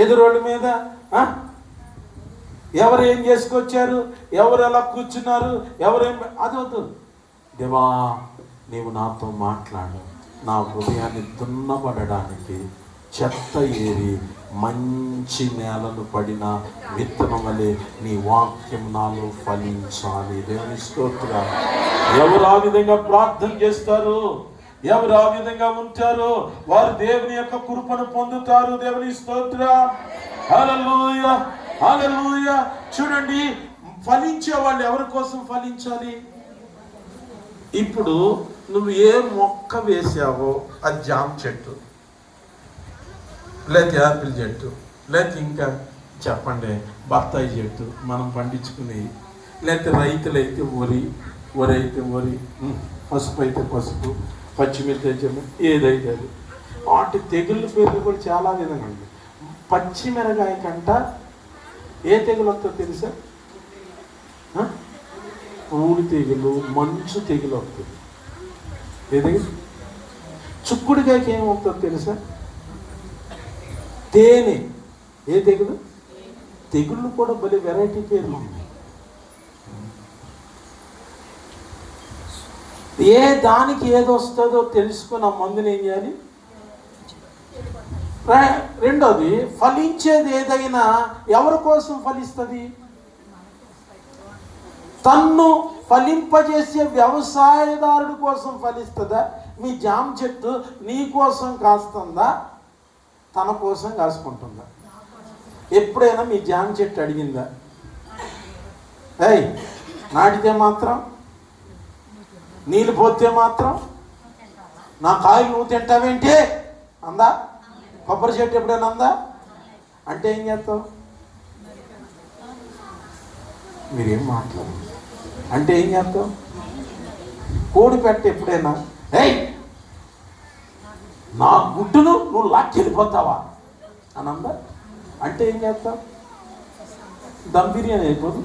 ఎదురోళ్ళ మీద. ఎవరు ఏం చేసుకొచ్చారు, ఎవరు ఎలా కూర్చున్నారు, ఎవరేం, అది వద్దు. దేవా నీవు నాతో మాట్లాడు, నా హృదయాన్ని దున్నబడడానికి చెత్త ఏరి మంచి నేలను పడిన విత్తనం వలె నీ వాక్యం నాలో ఫలించాలి. దేవుని స్తోత్రం. ఎవరు ఆ విధంగా ప్రార్థన చేస్తారు, ఎవరు ఆ విధంగా ఉంటారో వారు దేవుని యొక్క కృపను పొందుతారు. దేవుని స్తోత్రం. హల్లెలూయా, హల్లెలూయా. చూడండి, ఫలించే వాళ్ళు ఎవరి కోసం ఫలించాలి? ఇప్పుడు నువ్వు ఏ మొక్క వేసావో, అది జామ చెట్టు, లేకపోతే యాపిల్ చెట్టు, లేకపోతే ఇంకా చెప్పండి బత్తాయి చెట్టు మనం పండించుకుని, లేకపోతే రైతులైతే వరి అయితే వరి, పసుపు అయితే పసుపు, పచ్చిమిర్చి అయితే ఏదైతే అది. వాటి తెగుళ్ళ పేర్లు కూడా చాలా విధంగా ఉంది. పచ్చిమిరకాయ కంట ఏ తెగులు వస్తుందో తెలుసా? పూడి తెగులు, మంచు తెగులు వస్తుంది. ఏది? చుక్కుడికాయకి ఏమవుతుందో తెలుసా? తేనె. ఏ తెగులు? తెగుళ్ళు కూడా భలే వెరైటీ పేర్లు ఉన్నాయి. ఏ దానికి ఏది వస్తుందో తెలుసుకుని ఆ మందుని ఏం చేయాలి? రెండోది, ఫలించేది ఏదైనా ఎవరి కోసం ఫలిస్తుంది? తన్ను ఫలింపజేసే వ్యవసాయదారుడి కోసం ఫలిస్తుందా? మీ జామ చెట్టు నీ కోసం కాస్తుందా, తన కోసం కాసుకుంటుందా? ఎప్పుడైనా మీ జామ చెట్టు అడిగిందా, నాటితే మాత్రం, నీళ్ళు పోతే మాత్రం నా కాయలు నువ్వు తింటావేంటి అందా? కొబ్బరి చెట్టు ఎప్పుడైనా అందా? అంటే ఏం చేస్తావు? మీరేం మాట్లాడరు. అంటే ఏం చేస్తావు? కోడి పెట్ట ఎప్పుడైనా నా గుడ్డును నువ్వు లాక్కెళ్ళిపోతావా అని అందా? అంటే ఏం చేస్తావు? దమ్ బిర్యానీ అయిపోదు.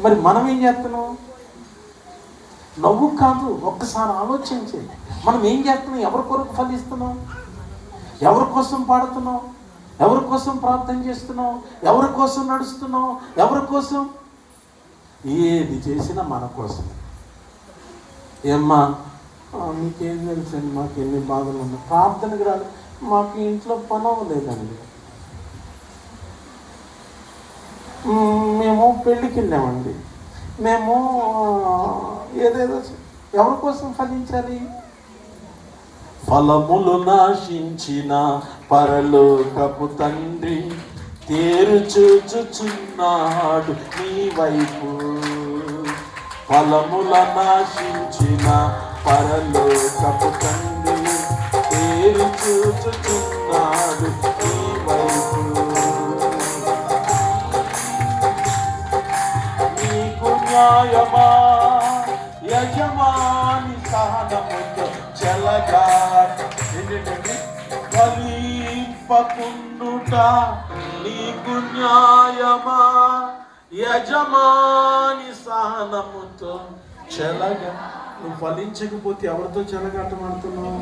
మరి మనం ఏం చేస్తున్నాం? నవ్వు కాదు, ఒక్కసారి ఆలోచించి మనం ఏం చేస్తున్నాం? ఎవరి కొరకు ఫలిస్తున్నాం? ఎవరి కోసం పాడుతున్నాం? ఎవరి కోసం ప్రార్థన చేస్తున్నాం? ఎవరి కోసం నడుస్తున్నాం? ఎవరి కోసం? ఏది చేసినా మన కోసం. ఏమ్మా మీకేం తెలుసండి, మాకు ఎన్ని బాధలు ఉన్నాయి, ప్రార్థనకు రాదు, మాకు ఇంట్లో పని అవ్వలేదండి, మేము పెళ్ళికి వెళ్ళామండి, మేము ఏదేదో. ఎవరి కోసం ఫలించాలి? ఫలములు నాశించిన పరలోకపు తండ్రి తేరు చూచుచున్నాడు నీ వైపు. ఫలముల నాశించిన పరలోకపు తండ్రి తేరు చూచుచున్నాడు నీ వైపు. నీకు న్యాయమా యజమాని సహనముతో చెలగా ఫలింపకుండుట నీకు న్యాయమా యజమాని సహనముతో చెలగా. నువ్వు ఫలించకపోతే ఎవరితో చెలగాటమాడుతున్నావు?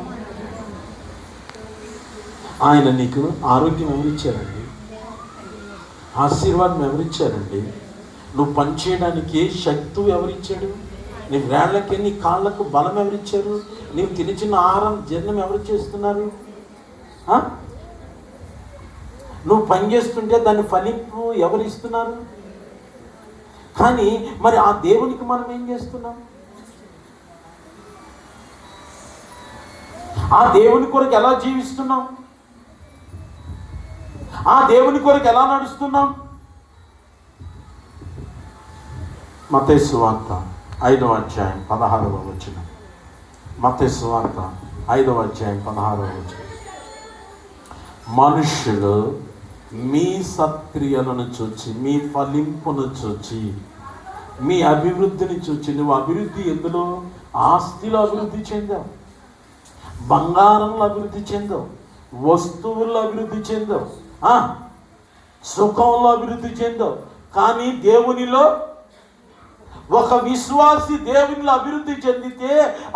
ఆయన నీకు ఆరోగ్యం ఎవరిచ్చారండి? ఆశీర్వాదం ఎవరిచ్చారండి? నువ్వు పనిచేయడానికి శక్తి ఎవరిచ్చాడు? నీ వేళ్ళకి నీ కాళ్ళకు బలం ఎవరిచ్చారు? నీవు తినిచిన ఆహారం జీర్ణం ఎవరు చేస్తున్నారు? నువ్వు పని చేస్తుంటే దాన్ని ఫలింపు ఎవరు ఇస్తున్నారు? కానీ మరి ఆ దేవునికి మనం ఏం చేస్తున్నాం? ఆ దేవుని కొరకు ఎలా జీవిస్తున్నాం? ఆ దేవుని కొరకు ఎలా నడుస్తున్నాం? మత్తయి సువార్త 5వ అధ్యాయం 16వ వచనం. మత్తయి సువార్త 5వ అధ్యాయం 16వ వచనం. మనుష్యులు మీ సత్క్రియలను చూచి, మీ ఫలింపును చూచి, మీ అభివృద్ధిని చూచి, నువ్వు అభివృద్ధి ఎందులో? ఆస్తిలో అభివృద్ధి చెందావు, బంగారంలో అభివృద్ధి చెందావు, వస్తువుల్లో అభివృద్ధి చెందావు, సుఖంలో అభివృద్ధి చెందావు. కానీ దేవునిలో ఒక విశ్వాసి దేవునిలో అభివృద్ధి చెందితే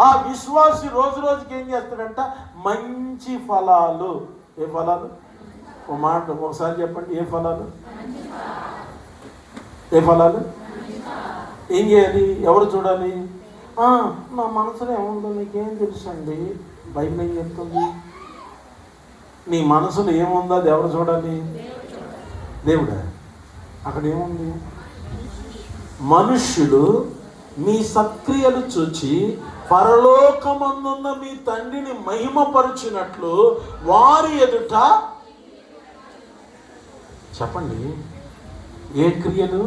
ఆ విశ్వాసి రోజు రోజుకి ఏం చేస్తాడంట? మంచి ఫలాలు. ఏ ఫలాలు? ఓ మాట ఒకసారి చెప్పండి. ఏ ఫలాలు? ఏ ఫలాలు? ఏం చేయాలి? ఎవరు చూడాలి? నా మనసులో ఏముందో నీకేం తెలుసు అండి? బైబిల్ ఏం చెప్తుంది? నీ మనసులో ఏముందో అది ఎవరు చూడాలి? దేవుడా. అక్కడ ఏముంది? మనుష్యులు మీ సత్క్రియలు చూచి పరలోకమందున్న మీ తండ్రిని మహిమపరుచినట్లు వారి ఎదుట. చెప్పండి, ఏ క్రియలు?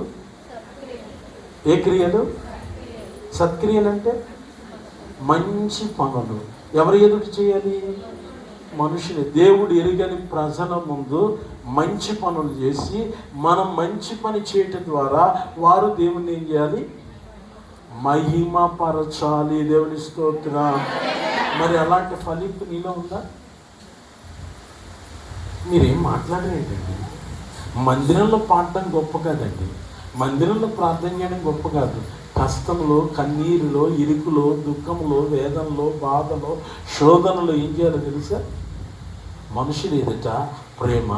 ఏ క్రియలు? సత్క్రియలు అంటే మంచి పనులు. ఎవరి ఎదుట చేయాలి? మనుషులు. దేవుడు ఎరుగని ప్రజల ముందు మంచి పనులు చేసి మనం మంచి పని చేయటం ద్వారా వారు దేవుణ్ణి ఏం చేయాలి? మహిమపరచాలి. దేవుని స్తోత్రం. మరి అలాంటి ఫలింపు నీలో ఉందా? మీరేం మాట్లాడరేంటండి? మందిరంలో పాడటం గొప్ప కాదండి, మందిరంలో ప్రార్థన చేయడం గొప్ప కాదు. కష్టంలో, కన్నీరులో, ఇరుకులో, దుఃఖంలో, వేదనలో, బాధలో, శోధనలో ఏం చేయాలో తెలుసా? మనుషులు ఎదుట ప్రేమ,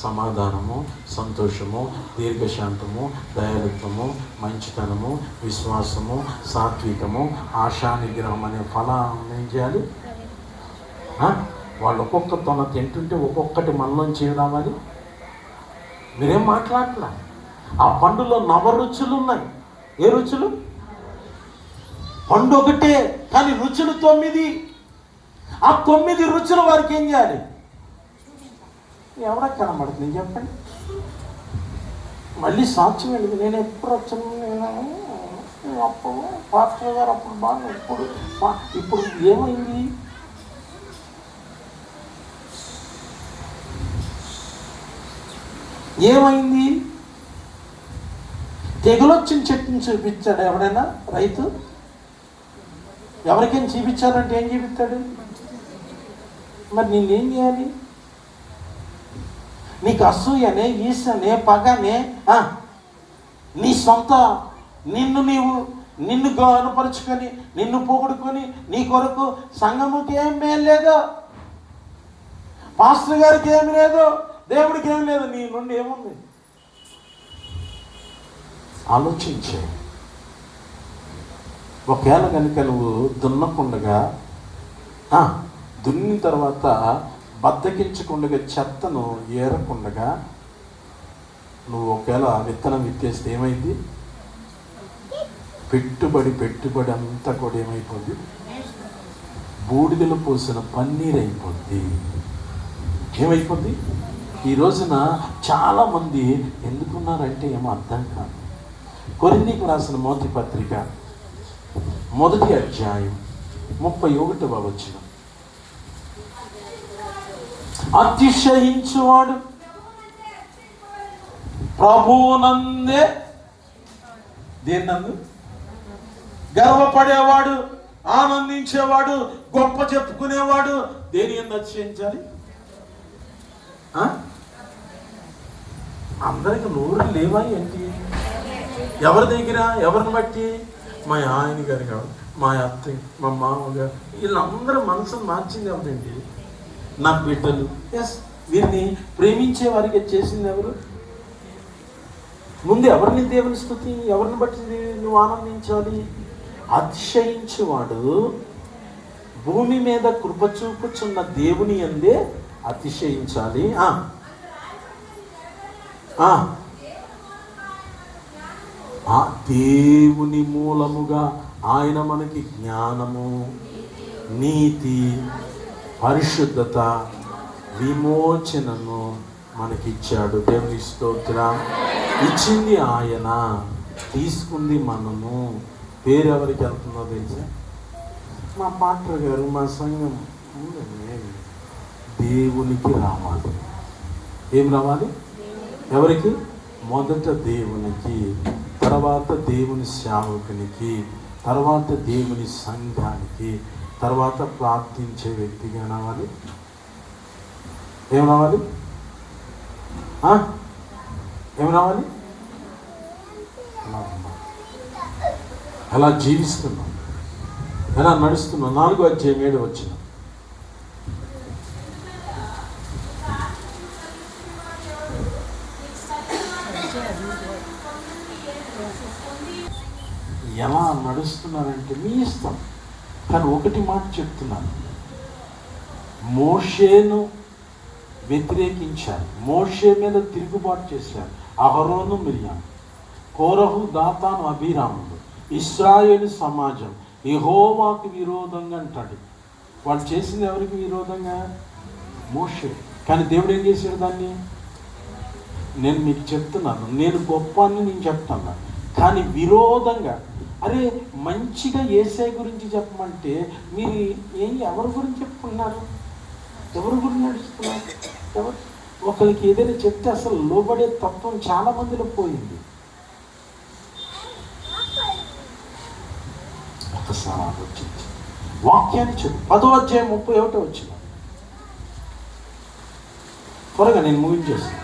సమాధానము, సంతోషము, దీర్ఘశాంతము, దయాళుత్వము, మంచితనము, విశ్వాసము, సాత్వికము, ఆశానిగ్రహం అనే ఫలం ఏం చేయాలి? వాళ్ళు ఒక్కొక్క తొన తింటుంటే ఒక్కొక్కటి మనలోంచి ఏం రావాలి? మీరేం మాట్లాడట్లా. ఆ పండులో నవరుచులు ఉన్నాయి. ఏ రుచులు? పండు ఒకటే కానీ రుచులు 9. ఆ 9 రుచులు వారికి ఏం చేయాలి? ఎవరికి కనబడుతుంది చెప్పండి? మళ్ళీ సాక్ష్యం ఏంటి? నేను ఎప్పుడు వచ్చాను, నేను అప్పుడు పాస్టర్ గారు అప్పుడు బాగా, ఇప్పుడు ఏమైంది? ఏమైంది? తెగులొచ్చిన చెట్టుని చూపించాడు ఎవడైనా రైతు? ఎవరికైనా చూపించాలంటే ఏం చూపిస్తాడు? మరి నిన్నేం చేయాలి? నీకు అసూయనే, ఈసనే, పగనే, నీ సొంత నిన్ను గౌరవపరుచుకొని, నిన్ను పొగుడుకొని, నీ కొరకు సంఘముకి ఏం మేలు లేదు, పాస్టర్ గారికి ఏమి లేదు, దేవుడికి ఏమి లేదు, నీ నుండి ఏముంది? ఆలోచించే. ఒకవేళ కనుక నువ్వు దున్నకుండగా దున్నిన తర్వాత బద్దకించకుండగా చెత్తను ఏరకుండగా నువ్వు ఒకవేళ విత్తనం విత్తేస్తే ఏమైంది? పెట్టుబడి అంతా కూడా ఏమైపోద్ది? బూడిదలు పోసిన పన్నీర్ అయిపోద్ది. ఏమైపోద్ది? ఈ రోజున చాలామంది ఎందుకున్నారంటే ఏమో అర్థం కాదు. కొరింథీయులకు రాసిన మొదటి పత్రిక 1వ అధ్యాయం 31వ వచనం. అతిశయించువాడు ప్రభువునందే దేన్నందు గర్వపడేవాడు, ఆనందించేవాడు, గొప్ప చెప్పుకునేవాడు దేని యందు అతిశయించాలి? అందరికి నోరు లేవా ఏంటి? ఎవరి దగ్గర? ఎవరిని బట్టి? మా ఆయన గారు కాదు, మా అత్తయ్య, మా మామగారు, వీళ్ళందరూ మనసును మార్చింది ఎవరండి? నా బిడ్డలు. ఎస్, వీరిని ప్రేమించే వారికి చేసింది ఎవరు? ముందు ఎవరిని దేవుని స్తుతి, ఎవరిని బట్టి నువ్వు ఆనందించాలి? అతిశయించువాడు భూమి మీద కృప చూపుచున్న దేవుని యందే అతిశయించాలి. ఆ దేవుని మూలముగా ఆయన మనకి జ్ఞానము, నీతి, పరిశుద్ధత, విమోచనను మనకిచ్చాడు. దేవుని స్తోత్రం. ఇచ్చింది ఆయన, తీసుకుంది మనము. పేరు ఎవరికి వెళ్తుందో తెలుసా? మా పాస్టర్ గారు, మా సంఘం దేవునికి రావాలి. ఏం రావాలి? ఎవరికి? మొదట దేవునికి, తర్వాత దేవుని సేవకునికి, తర్వాత దేవుని సంఘానికి, తర్వాత ప్రార్థించే వ్యక్తిగా రావాలి. ఏం రావాలి? ఏం రావాలి? ఎలా జీవిస్తున్నాం, ఎలా నడుస్తున్నాం? 4వ అధ్యాయం 7వ వచనం. ఎలా నడుస్తున్నారంటే మీ ఇష్టం, కానీ ఒకటి మాట చెప్తున్నాను, మోషేను వ్యతిరేకించారు, మోషే మీద తిరుగుబాటు చేశారు అహరోను, మిర్యాము, కోరహు, దాతాను, అబీరాములు, ఇశ్రాయేలు సమాజం యెహోవాకు విరోధంగా అంటాడు. వాళ్ళు చేసింది ఎవరికి విరోధంగా? మోషే. కానీ దేవుడు ఏం చేశాడు దాన్ని? నేను మీకు చెప్తున్నాను, నేను గొప్ప అని నేను చెప్తాను, కానీ విరోధంగా. అరే, మంచిగా యేసయ్య గురించి చెప్పమంటే మీరు ఎవరి గురించి చెప్పుకున్నారు? ఎవరి గురించి నడుస్తున్నారు? ఎవరు? ఒకరికి ఏదైనా చెప్తే అసలు లోబడే తత్వం చాలా మందిలో పోయింది. ఒకసారి ఆలోచించి వాక్యాన్ని చెప్పు. 10వ అధ్యాయం 31వ వచనం. త్వరగా నేను ముగించేస్తాను.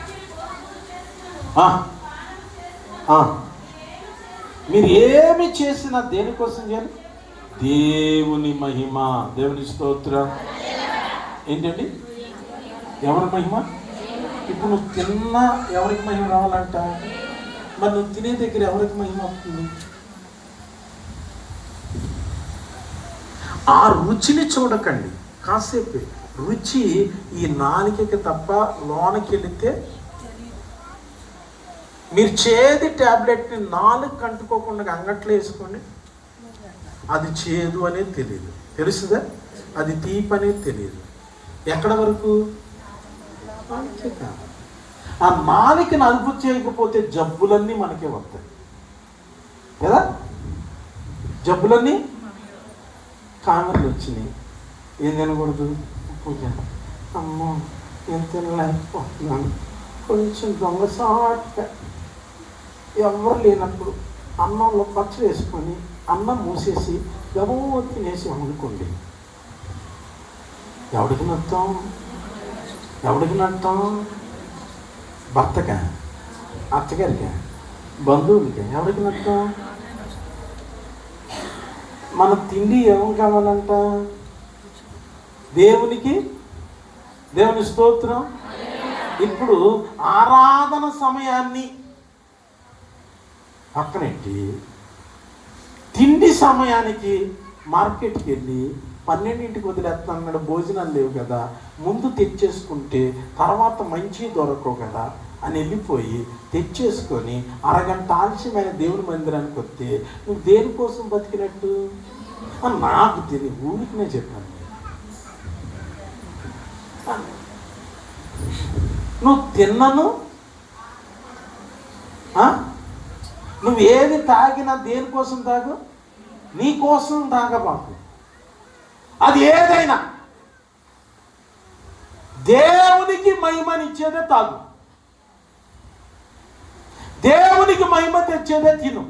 మీరు ఏమి చేసినా దేనికోసం చేయాలి? దేవుని మహిమ. దేవుని స్తోత్రం. ఏంటండి? ఎవరి మహిమ? ఇప్పుడు నువ్వు తిన్నా ఎవరికి మహిమ రావాలంట? మరి నువ్వు తినే దగ్గర ఎవరికి మహిమ అవుతుంది? ఆ రుచిని చూడకండి కాసేపు. రుచి ఈ నాలుకకి తప్ప లోనకి వెళితే, మీరు చేదు ట్యాబ్లెట్ని నాలుగు కంటుకోకుండా అంగట్లో వేసుకోండి, అది చేదు అనేది తెలియదు. తెలుసుదా? అది తీపి అనేది తెలియదు. ఎక్కడ వరకు? నాలుకే కాదు. ఆ నాలుకని అదుపు చేయకపోతే జబ్బులన్నీ మనకే వస్తాయి కదా. జబ్బులన్నీ కామెర్లు వచ్చినాయి. ఏం తినకూడదు? పూజ. అమ్మో, ఏం తినలేకపోతున్నాను. కొంచెం దొంగసాటుగా ఎవరు లేనప్పుడు అన్నంలో పచ్చడి వేసుకొని అన్నం మూసేసి గబో తినేసి అనుకోండి. ఎవడికి నష్టం? ఎవడికి నష్టం? భర్తకా, అత్తగారికా, బంధువులకా? ఎవరికి నష్టం? మన తిండి ఏం కావాలంట? దేవునికి. దేవుని స్తోత్రం. ఇప్పుడు ఆరాధన సమయాన్ని పక్కనెట్టి తిండి సమయానికి మార్కెట్కి వెళ్ళి 12ంటికి వదిలేస్తాను అన్నాడు, భోజనాలు లేవు కదా, ముందు తెచ్చేసుకుంటే తర్వాత మంచి దొరకవు కదా అని వెళ్ళిపోయి తెచ్చేసుకొని అరగంట ఆలస్యమైన దేవుని మందిరానికి వస్తే నువ్వు దేనికోసం బతికినట్టు అని నాకు తెలియదు, ఊరికినే చెప్పాను. నువ్వు తిన్నను, నువ్వు ఏది తాగినా దేనికోసం తాగు, నీ కోసం తాగబాకు. అది ఏదైనా దేవునికి మహిమనిచ్చేదే తాగు, దేవునికి మహిమ తెచ్చేదే తిను.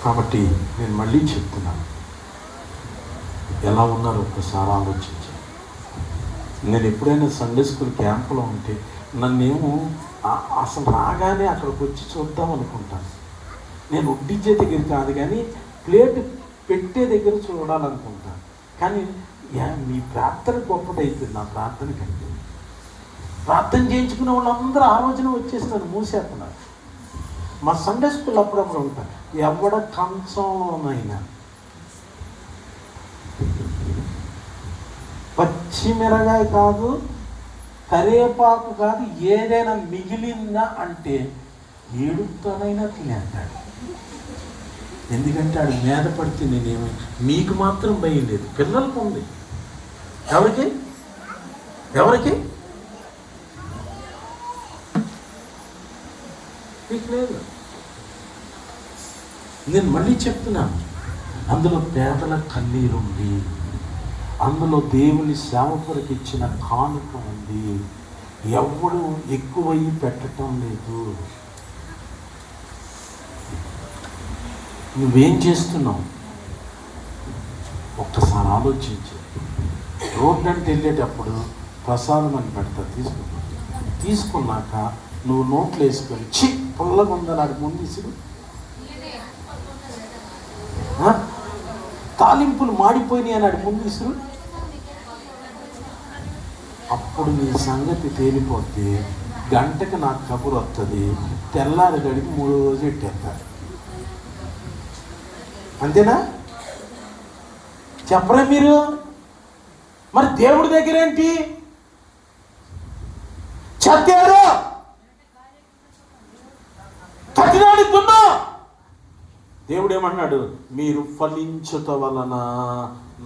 కాబట్టి నేను మళ్ళీ చెప్తున్నాను, ఎలా ఉన్నారు ఒక్కసారి ఆలోచించి. నేను ఎప్పుడైనా సండే స్కూల్ క్యాంపులో ఉంటే నన్నేమో అసలు రాగానే అక్కడికి వచ్చి చూద్దాం అనుకుంటాను. నేను వడ్డించే దగ్గర కాదు కానీ ప్లేట్ పెట్టే దగ్గర చూడాలనుకుంటాను. కానీ మీ ప్రార్థన గొప్పదైపోయింది. నా ప్రార్థన కంటే ప్రార్థన చేయించుకునే వాళ్ళందరూ ఆ రోజున వచ్చేసి నన్ను మూసేస్తున్నారు. మా సండే స్కూల్ అప్పుడప్పుడు ఉంటాను, ఎవడ కంచంలోనైనా పచ్చిమిరకాయ కాదు, కరివేపాకు కాదు, ఏదైనా మిగిలిందా అంటే ఏడుతోనైనా తినేస్తాడు. ఎందుకంటే ఆడు మీద పడితే నేనేమో, మీకు మాత్రం భయం లేదు, పిల్లలకు ఉంది. ఎవరికి ఎవరికి మీకు లేదు. నేను మళ్ళీ చెప్తున్నాను, అందులో పేదల కన్నీరుంది, అందులో దేవుని సేవకులకు ఇచ్చిన కానుక ఉంది. ఎవడు ఎక్కువయ్యి పెట్టడం లేదు. నువ్వేం చేస్తున్నావు ఒక్కసారి ఆలోచించు. రోడ్డు అంటే వెళ్ళేటప్పుడు ప్రసాదం అని పెడతా, తీసుకున్నాక నువ్వు నోట్లు వేసుకొని చి పుల్లగా ఉందని ఆడికి ముందు ఇసురు, తాలింపులు మాడిపోయినాయి అని ఆడికి ముందు ఇసురు. అప్పుడు నీ సంగతి తేలిపోతే గంటకు నాకు కబురు వస్తుంది, తెల్లారి గడికి 3 రోజులు ఎట్టేస్తారు. అంతేనా? చెప్పరా మీరు? మరి దేవుడి దగ్గర ఏంటి? చచ్చారు కఠినాన్ని దున్నా. దేవుడు ఏమన్నాడు? మీరు ఫలించుట వలన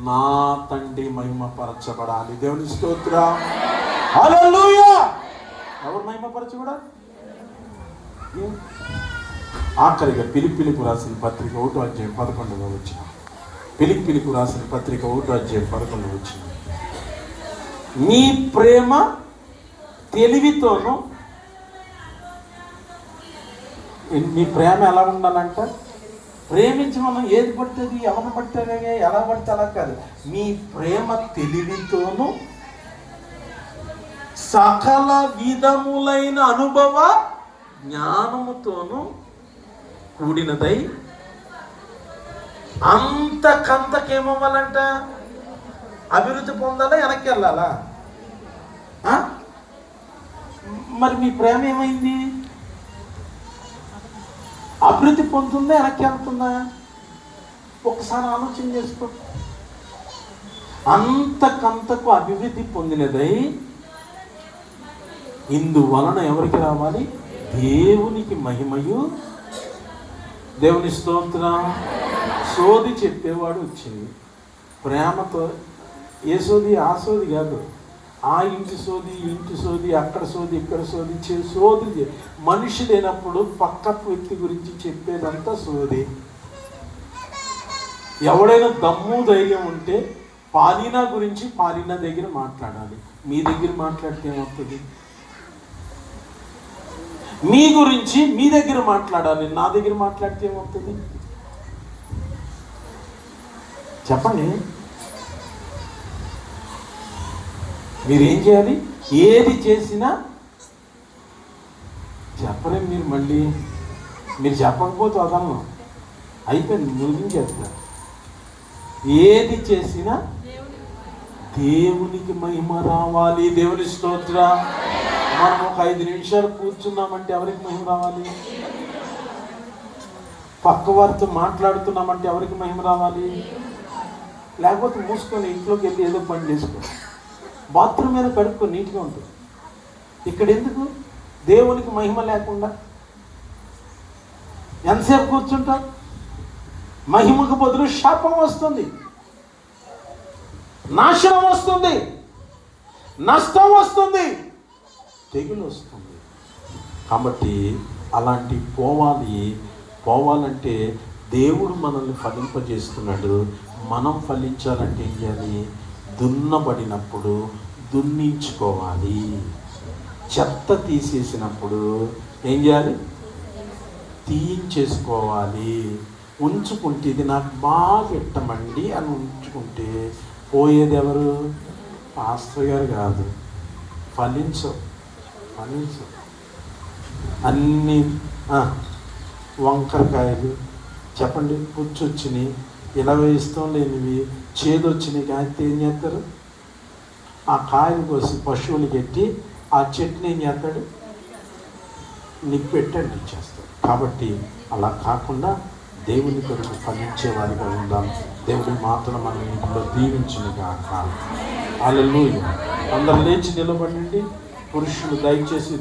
నా తండ్రి మహిమపరచబడాలి. దేవుని స్తోత్రం, హల్లెలూయా. ఎవరు మహిమపరచబడాలి? ఆఖరిగా ఫిలిప్పీలకు రాసిన పత్రిక 1వ అధ్యాయం 11వ వచనం. ఫిలిప్పీలకు రాసిన పత్రిక 1వ అధ్యాయం 11వ వచనం. మీ ప్రేమ తెలివితోనూ, మీ ప్రేమ ఎలా ఉండాలంట? ప్రేమించి మనం ఏది పడుతుంది, ఎవరిని పడితే ఎలా పడితే అలా కాదు. మీ ప్రేమ తెలివితోనూ సకల విధములైన అనుభవ జ్ఞానముతోనూ కూడినదై అంతకంతకేమవ్వాలంట? అభివృద్ధి పొందాలా, వెనక్కి వెళ్ళాలా? మరి మీ ప్రేమ ఏమైంది? అభివృద్ధి పొందుతుందా, వెనక్కి వెళ్తుందా? ఒకసారి ఆలోచన చేసుకో. అంతకంతకు అభివృద్ధి పొందినదై ఇందువలన ఎవరికి రావాలి? దేవునికి మహిమయు. దేవుని స్తోత్రం. సోది చెప్పేవాడు వచ్చింది ప్రేమతో. ఏ సోది? ఆ సోది కాదు, ఆ ఇంటి సోది, ఇంటి సోది, అక్కడ సోది, ఇక్కడ సోది, సోది. మనిషి లేనప్పుడు పక్క వ్యక్తి గురించి చెప్పేదంతా సోది. ఎవడైనా దమ్ము ధైర్యం ఉంటే పాలినా గురించి పాలినా దగ్గర మాట్లాడాలి. మీ దగ్గర మాట్లాడితే ఏమవుతుంది? మీ గురించి మీ దగ్గర మాట్లాడాలి, నా దగ్గర మాట్లాడితే ఏమవుతుంది? చెప్పండి. మీరేం చేయాలి? ఏది చేసినా చెప్పలేం. మీరు మళ్ళీ మీరు చెప్పకపోతే వదలను, అయిపోయింది, ముగించేస్తారు. ఏది చేసినా దేవునికి మహిమ రావాలి. దేవుని స్తోత్రం, మనం ఒక 5 నిమిషాలు కూర్చున్నామంటే ఎవరికి మహిమ రావాలి? పక్క వారితో మాట్లాడుతున్నామంటే ఎవరికి మహిమ రావాలి? లేకపోతే మూసుకొని ఇంట్లోకి వెళ్ళి ఏదో పని చేసుకో, బాత్రూమ్ మీద కడుక్కో, నీట్గా ఉంటుంది. ఇక్కడ ఎందుకు దేవునికి మహిమ లేకుండా ఎంతసేపు కూర్చుంటాం? మహిమకు బదులు శాపం వస్తుంది, నాశనం వస్తుంది, నష్టం వస్తుంది, తెగులు వస్తుంది. కాబట్టి అలాంటి పోవాలంటే దేవుడు మనల్ని ఫలింపజేస్తున్నాడు. మనం ఫలించాలంటే ఏం చేయాలి? దున్నబడినప్పుడు దున్నించుకోవాలి. చెత్త తీసేసినప్పుడు ఏం చేయాలి? తీయించేసుకోవాలి. ఉంచుకుంటే ఇది నాకు బాగా ఇట్టమండి అని ఉంచుకుంటే పోయేది ఎవరు? పాస్టర్ గారు కాదు. ఫలించవు. అన్నీ వంకరకాయలు చెప్పండి, పుచ్చొచ్చినాయి, ఇలా ఇష్టం లేనివి, చేదొచ్చినాయి. కాకపోతే ఏం చేస్తారు? ఆ కాయలు కోసి పశువులు పెట్టి ఆ చెట్టుని ఏం చేస్తాడు? నీకు పెట్టండి ఇచ్చేస్తాడు. కాబట్టి అలా కాకుండా దేవుని కొరకు ఫలించే వారిగా ఉందాం. దేవుడి మాటలు మనం ఇంట్లో దీవించును గాక. హల్లెలూయా. అందరూ లేచి నిలబడండి. పురుషులు దయచేసి